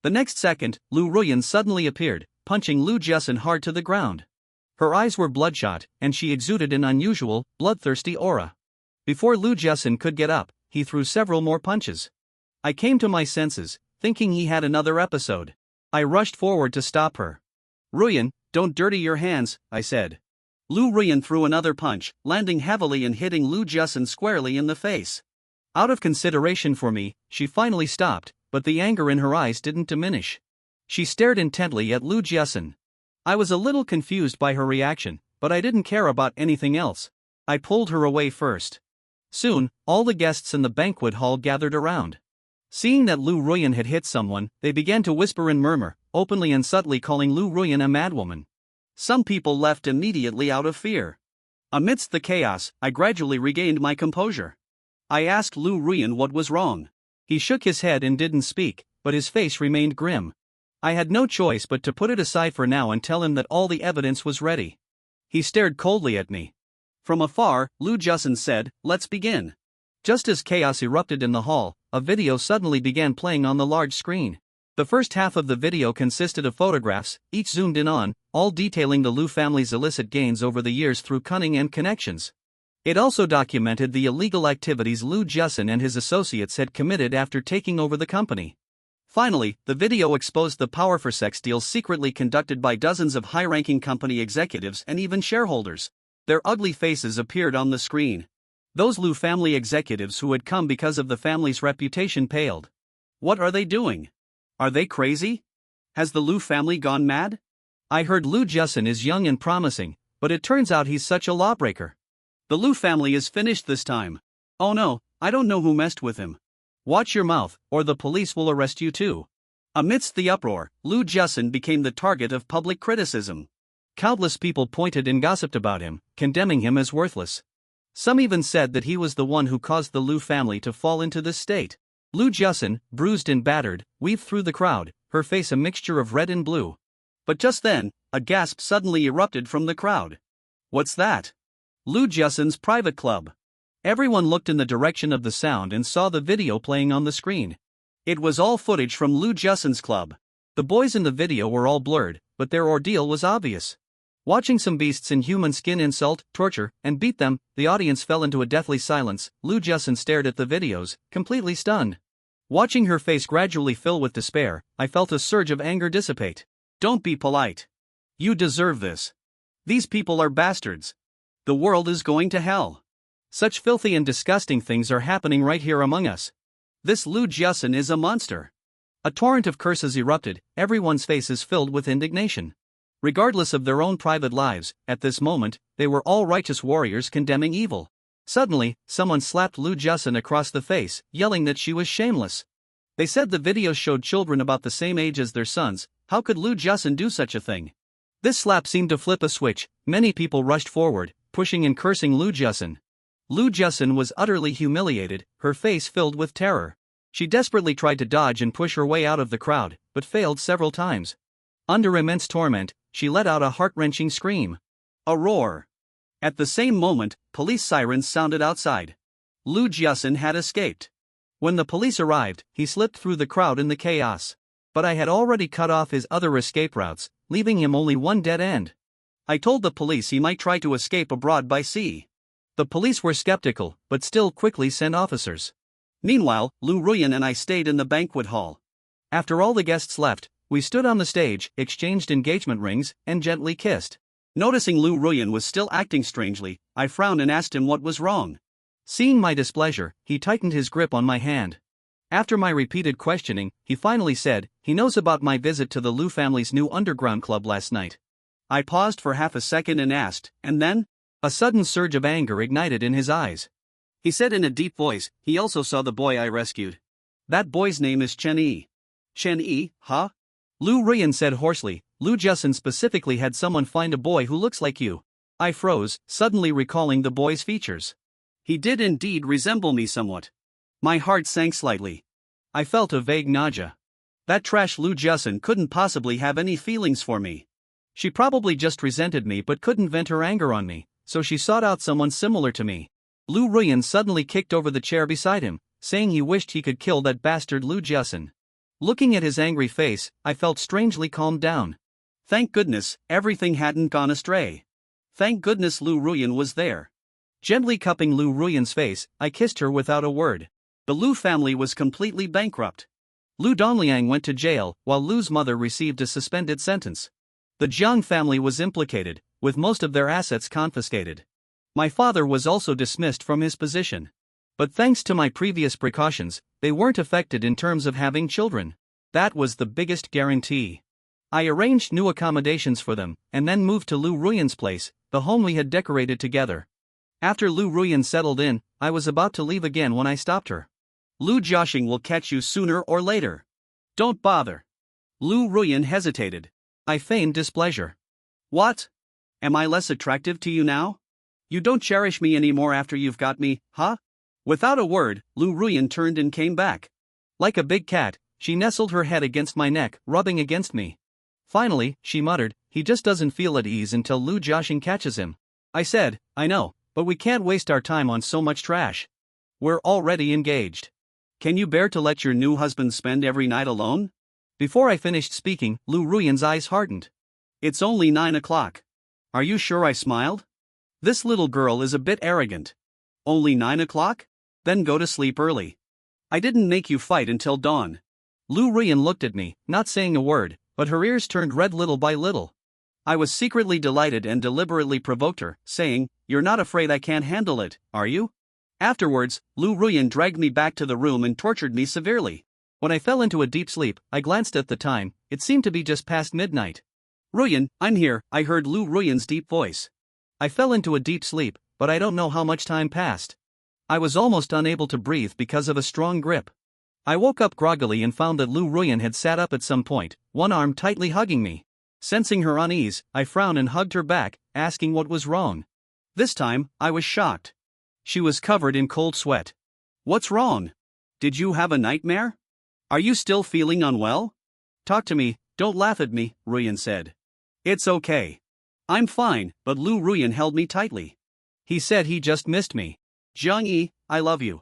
S1: The next second, Lu Ruyan suddenly appeared, punching Lu Jussen hard to the ground. Her eyes were bloodshot, and she exuded an unusual, bloodthirsty aura. Before Lu Jussen could get up, he threw several more punches. I came to my senses, thinking he had another episode. I rushed forward to stop her. Ruyan, don't dirty your hands, I said. Lu Ruyan threw another punch, landing heavily and hitting Lu Jussen squarely in the face. Out of consideration for me, she finally stopped, but the anger in her eyes didn't diminish. She stared intently at Lu Jussen. I was a little confused by her reaction, but I didn't care about anything else. I pulled her away first. Soon, all the guests in the banquet hall gathered around. Seeing that Lu Ruyan had hit someone, they began to whisper and murmur, openly and subtly calling Lu Ruyan a madwoman. Some people left immediately out of fear. Amidst the chaos, I gradually regained my composure. I asked Lu Ruyan what was wrong. He shook his head and didn't speak, but his face remained grim. I had no choice but to put it aside for now and tell him that all the evidence was ready. He stared coldly at me. From afar, Lu Jussen said, "Let's begin." Just as chaos erupted in the hall, a video suddenly began playing on the large screen. The first half of the video consisted of photographs, each zoomed in on, all detailing the Lu family's illicit gains over the years through cunning and connections. It also documented the illegal activities Lu Jussen and his associates had committed after taking over the company. Finally, the video exposed the power for sex deals secretly conducted by dozens of high-ranking company executives and even shareholders. Their ugly faces appeared on the screen. Those Lu family executives who had come because of the family's reputation paled. What are they doing? Are they crazy? Has the Lu family gone mad? I heard Lu Jussen is young and promising, but it turns out he's such a lawbreaker. The Lu family is finished this time. Oh no, I don't know who messed with him. Watch your mouth, or the police will arrest you too. Amidst the uproar, Lu Jussen became the target of public criticism. Countless people pointed and gossiped about him, condemning him as worthless. Some even said that he was the one who caused the Lu family to fall into this state. Lu Jussen, bruised and battered, weaved through the crowd, her face a mixture of red and blue. But just then, a gasp suddenly erupted from the crowd. What's that? Lu Jussen's private club. Everyone looked in the direction of the sound and saw the video playing on the screen. It was all footage from Lu Jussen's club. The boys in the video were all blurred, but their ordeal was obvious. Watching some beasts in human skin insult, torture, and beat them, the audience fell into a deathly silence. Lu Jussen stared at the videos, completely stunned. Watching her face gradually fill with despair, I felt a surge of anger dissipate. Don't be polite. You deserve this. These people are bastards. The world is going to hell. Such filthy and disgusting things are happening right here among us. This Lu Jussen is a monster. A torrent of curses erupted, everyone's faces filled with indignation. Regardless of their own private lives, at this moment, they were all righteous warriors condemning evil. Suddenly, someone slapped Lu Jussen across the face, yelling that she was shameless. They said the video showed children about the same age as their sons. How could Lu Jussen do such a thing? This slap seemed to flip a switch. Many people rushed forward, pushing and cursing Lu Jussen. Lu Jussen was utterly humiliated, her face filled with terror. She desperately tried to dodge and push her way out of the crowd, but failed several times. Under immense torment, she let out a heart-wrenching scream. A roar. At the same moment, police sirens sounded outside. Lu Jiasen had escaped. When the police arrived, he slipped through the crowd in the chaos. But I had already cut off his other escape routes, leaving him only one dead end. I told the police he might try to escape abroad by sea. The police were skeptical, but still quickly sent officers. Meanwhile, Lu Ruyan and I stayed in the banquet hall. After all the guests left, we stood on the stage, exchanged engagement rings, and gently kissed. Noticing Lu Ruyan was still acting strangely, I frowned and asked him what was wrong. Seeing my displeasure, he tightened his grip on my hand. After my repeated questioning, he finally said he knows about my visit to the Lu family's new underground club last night. I paused for half a second and asked, and then? A sudden surge of anger ignited in his eyes. He said in a deep voice, he also saw the boy I rescued. That boy's name is Chen Yi. Chen Yi, huh? Lu Ruyan said hoarsely, Lu Jiasen specifically had someone find a boy who looks like you. I froze, suddenly recalling the boy's features. He did indeed resemble me somewhat. My heart sank slightly. I felt a vague nausea. That trash Lu Jiasen couldn't possibly have any feelings for me. She probably just resented me but couldn't vent her anger on me, so she sought out someone similar to me. Lu Ruyan suddenly kicked over the chair beside him, saying he wished he could kill that bastard Lu Jiasen. Looking at his angry face, I felt strangely calmed down. Thank goodness, everything hadn't gone astray. Thank goodness Lu Ruyan was there. Gently cupping Lu Ruyan's face, I kissed her without a word. The Lu family was completely bankrupt. Lu Dongliang went to jail, while Lu's mother received a suspended sentence. The Jiang family was implicated, with most of their assets confiscated. My father was also dismissed from his position. But thanks to my previous precautions, they weren't affected in terms of having children. That was the biggest guarantee. I arranged new accommodations for them, and then moved to Lu Ruyan's place, the home we had decorated together. After Lu Ruyan settled in, I was about to leave again when I stopped her. Lu Jiaxing will catch you sooner or later. Don't bother. Lu Ruyan hesitated. I feigned displeasure. What? Am I less attractive to you now? You don't cherish me anymore after you've got me, huh? Without a word, Lu Ruyan turned and came back. Like a big cat, she nestled her head against my neck, rubbing against me. Finally, she muttered, he just doesn't feel at ease until Lu Jiaxing catches him. I said, I know, but we can't waste our time on so much trash. We're already engaged. Can you bear to let your new husband spend every night alone? Before I finished speaking, Lu Ruyan's eyes hardened. It's only 9 o'clock. Are you sure I smiled? This little girl is a bit arrogant. Only 9 o'clock? Then go to sleep early. I didn't make you fight until dawn. Lu Ruyan looked at me, not saying a word, but her ears turned red little by little. I was secretly delighted and deliberately provoked her, saying, You're not afraid I can't handle it, are you? Afterwards, Lu Ruyan dragged me back to the room and tortured me severely. When I fell into a deep sleep, I glanced at the time. It seemed to be just past midnight. Ruyan, I'm here, I heard Lu Ruyan's deep voice. I fell into a deep sleep, but I don't know how much time passed. I was almost unable to breathe because of a strong grip. I woke up groggily and found that Lu Ruyan had sat up at some point, one arm tightly hugging me. Sensing her unease, I frowned and hugged her back, asking what was wrong. This time, I was shocked. She was covered in cold sweat. What's wrong? Did you have a nightmare? Are you still feeling unwell? Talk to me, don't laugh at me, Ruyan said. It's okay. I'm fine, but Lu Ruyan held me tightly. He said he just missed me. Jiang Yi, I love you.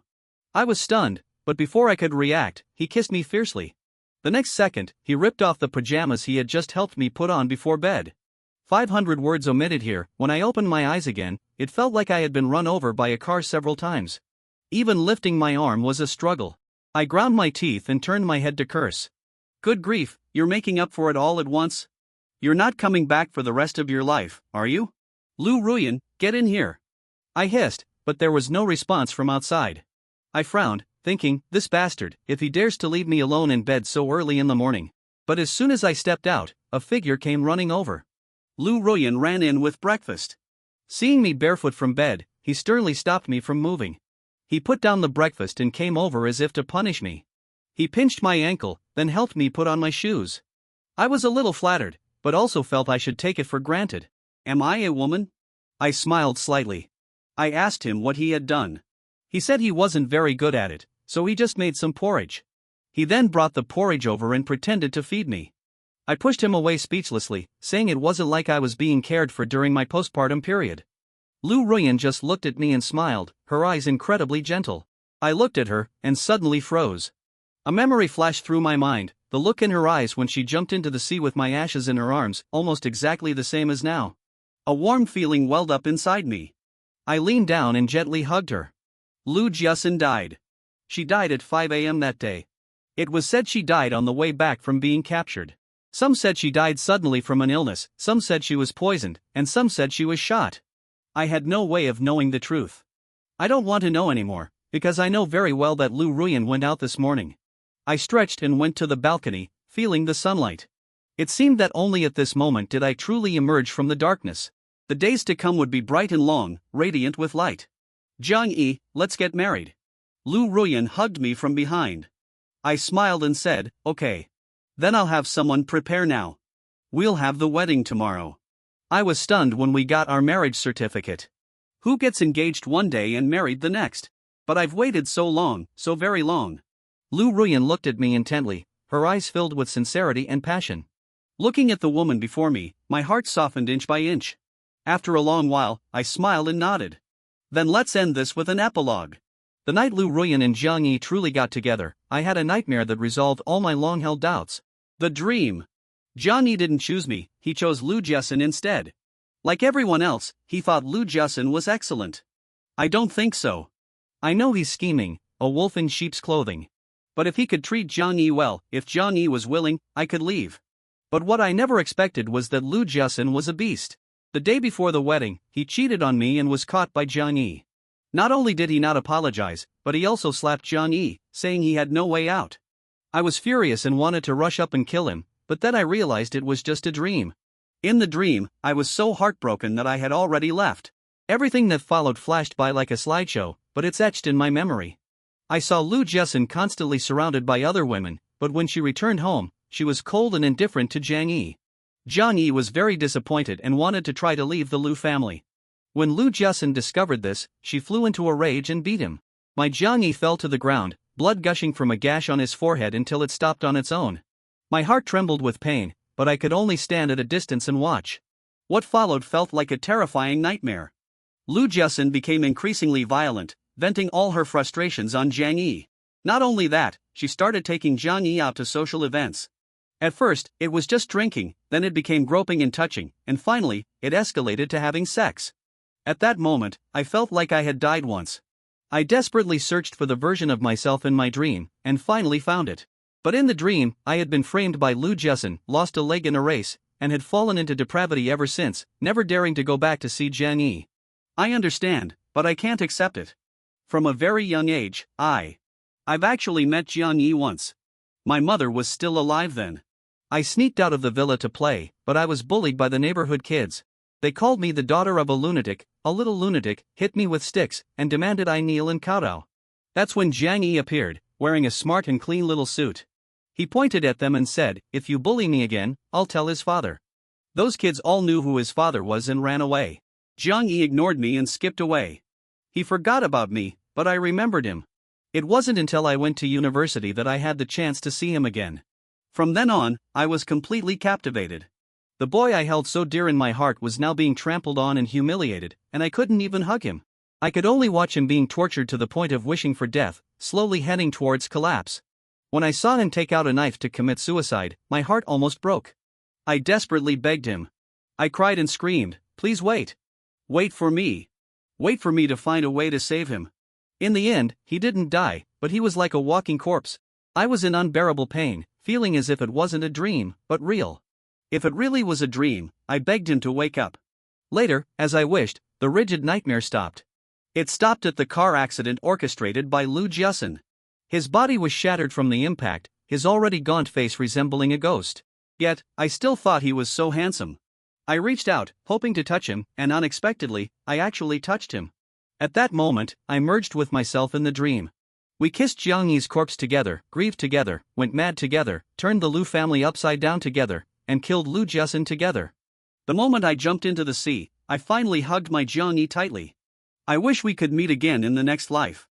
S1: I was stunned, but before I could react, he kissed me fiercely. The next second, he ripped off the pajamas he had just helped me put on before bed. 500 words omitted here. When I opened my eyes again, it felt like I had been run over by a car several times. Even lifting my arm was a struggle. I ground my teeth and turned my head to curse. Good grief, you're making up for it all at once? You're not coming back for the rest of your life, are you? Lu Ruyan, get in here. I hissed, but there was no response from outside. I frowned, thinking, this bastard, if he dares to leave me alone in bed so early in the morning. But as soon as I stepped out, a figure came running over. Lu Ruyan ran in with breakfast. Seeing me barefoot from bed, he sternly stopped me from moving. He put down the breakfast and came over as if to punish me. He pinched my ankle, then helped me put on my shoes. I was a little flattered, but also felt I should take it for granted. Am I a woman? I smiled slightly. I asked him what he had done. He said he wasn't very good at it, so he just made some porridge. He then brought the porridge over and pretended to feed me. I pushed him away speechlessly, saying it wasn't like I was being cared for during my postpartum period. Lu Ruyan just looked at me and smiled, her eyes incredibly gentle. I looked at her, and suddenly froze. A memory flashed through my mind, the look in her eyes when she jumped into the sea with my ashes in her arms, almost exactly the same as now. A warm feeling welled up inside me. I leaned down and gently hugged her. Lu Jiasun died. She died at 5 a.m. that day. It was said she died on the way back from being captured. Some said she died suddenly from an illness, some said she was poisoned, and some said she was shot. I had no way of knowing the truth. I don't want to know anymore, because I know very well that Lu Ruyan went out this morning. I stretched and went to the balcony, feeling the sunlight. It seemed that only at this moment did I truly emerge from the darkness. The days to come would be bright and long, radiant with light. Jiang Yi, let's get married. Lu Ruyan hugged me from behind. I smiled and said, okay. Then I'll have someone prepare now. We'll have the wedding tomorrow. I was stunned when we got our marriage certificate. Who gets engaged one day and married the next? But I've waited so long, so very long. Lu Ruyan looked at me intently, her eyes filled with sincerity and passion. Looking at the woman before me, my heart softened inch by inch. After a long while, I smiled and nodded. Then let's end this with an epilogue. The night Lu Ruyan and Jiang Yi truly got together, I had a nightmare that resolved all my long-held doubts. The dream. Jiang Yi didn't choose me, he chose Lu Jiasun instead. Like everyone else, he thought Lu Jiasun was excellent. I don't think so. I know he's scheming, a wolf in sheep's clothing. But if he could treat Jiang Yi well, if Jiang Yi was willing, I could leave. But what I never expected was that Lu Jiasun was a beast. The day before the wedding, he cheated on me and was caught by Jiang Yi. Not only did he not apologize, but he also slapped Jiang Yi, saying he had no way out. I was furious and wanted to rush up and kill him, but then I realized it was just a dream. In the dream, I was so heartbroken that I had already left. Everything that followed flashed by like a slideshow, but it's etched in my memory. I saw Lu Jiasun constantly surrounded by other women, but when she returned home, she was cold and indifferent to Jiang Yi. Jiang Yi was very disappointed and wanted to try to leave the Lu family. When Lu Jiasun discovered this, she flew into a rage and beat him. My Jiang Yi fell to the ground, blood gushing from a gash on his forehead until it stopped on its own. My heart trembled with pain, but I could only stand at a distance and watch. What followed felt like a terrifying nightmare. Lu Jiasun became increasingly violent, venting all her frustrations on Jiang Yi. Not only that, she started taking Jiang Yi out to social events. At first, it was just drinking, then it became groping and touching, and finally, it escalated to having sex. At that moment, I felt like I had died once. I desperately searched for the version of myself in my dream, and finally found it. But in the dream, I had been framed by Lu Jiasun, lost a leg in a race, and had fallen into depravity ever since, never daring to go back to see Jiang Yi. I understand, but I can't accept it. From a very young age, I've actually met Jiang Yi once. My mother was still alive then. I sneaked out of the villa to play, but I was bullied by the neighborhood kids. They called me the daughter of a little lunatic, hit me with sticks, and demanded I kneel and kowtow. That's when Jiang Yi appeared, wearing a smart and clean little suit. He pointed at them and said, "If you bully me again, I'll tell his father." Those kids all knew who his father was and ran away. Jiang Yi ignored me and skipped away. He forgot about me, but I remembered him. It wasn't until I went to university that I had the chance to see him again. From then on, I was completely captivated. The boy I held so dear in my heart was now being trampled on and humiliated, and I couldn't even hug him. I could only watch him being tortured to the point of wishing for death, slowly heading towards collapse. When I saw him take out a knife to commit suicide, my heart almost broke. I desperately begged him. I cried and screamed, "Please wait. Wait for me. Wait for me to find a way to save him." In the end, he didn't die, but he was like a walking corpse. I was in unbearable pain, feeling as if it wasn't a dream, but real. If it really was a dream, I begged him to wake up. Later, as I wished, the rigid nightmare stopped. It stopped at the car accident orchestrated by Lu Jiasun. His body was shattered from the impact, his already gaunt face resembling a ghost. Yet, I still thought he was so handsome. I reached out, hoping to touch him, and unexpectedly, I actually touched him. At that moment, I merged with myself in the dream. We kissed Jiang Yi's corpse together, grieved together, went mad together, turned the Lu family upside down together, and killed Lu Jiasun together. The moment I jumped into the sea, I finally hugged my Jiang Yi tightly. I wish we could meet again in the next life.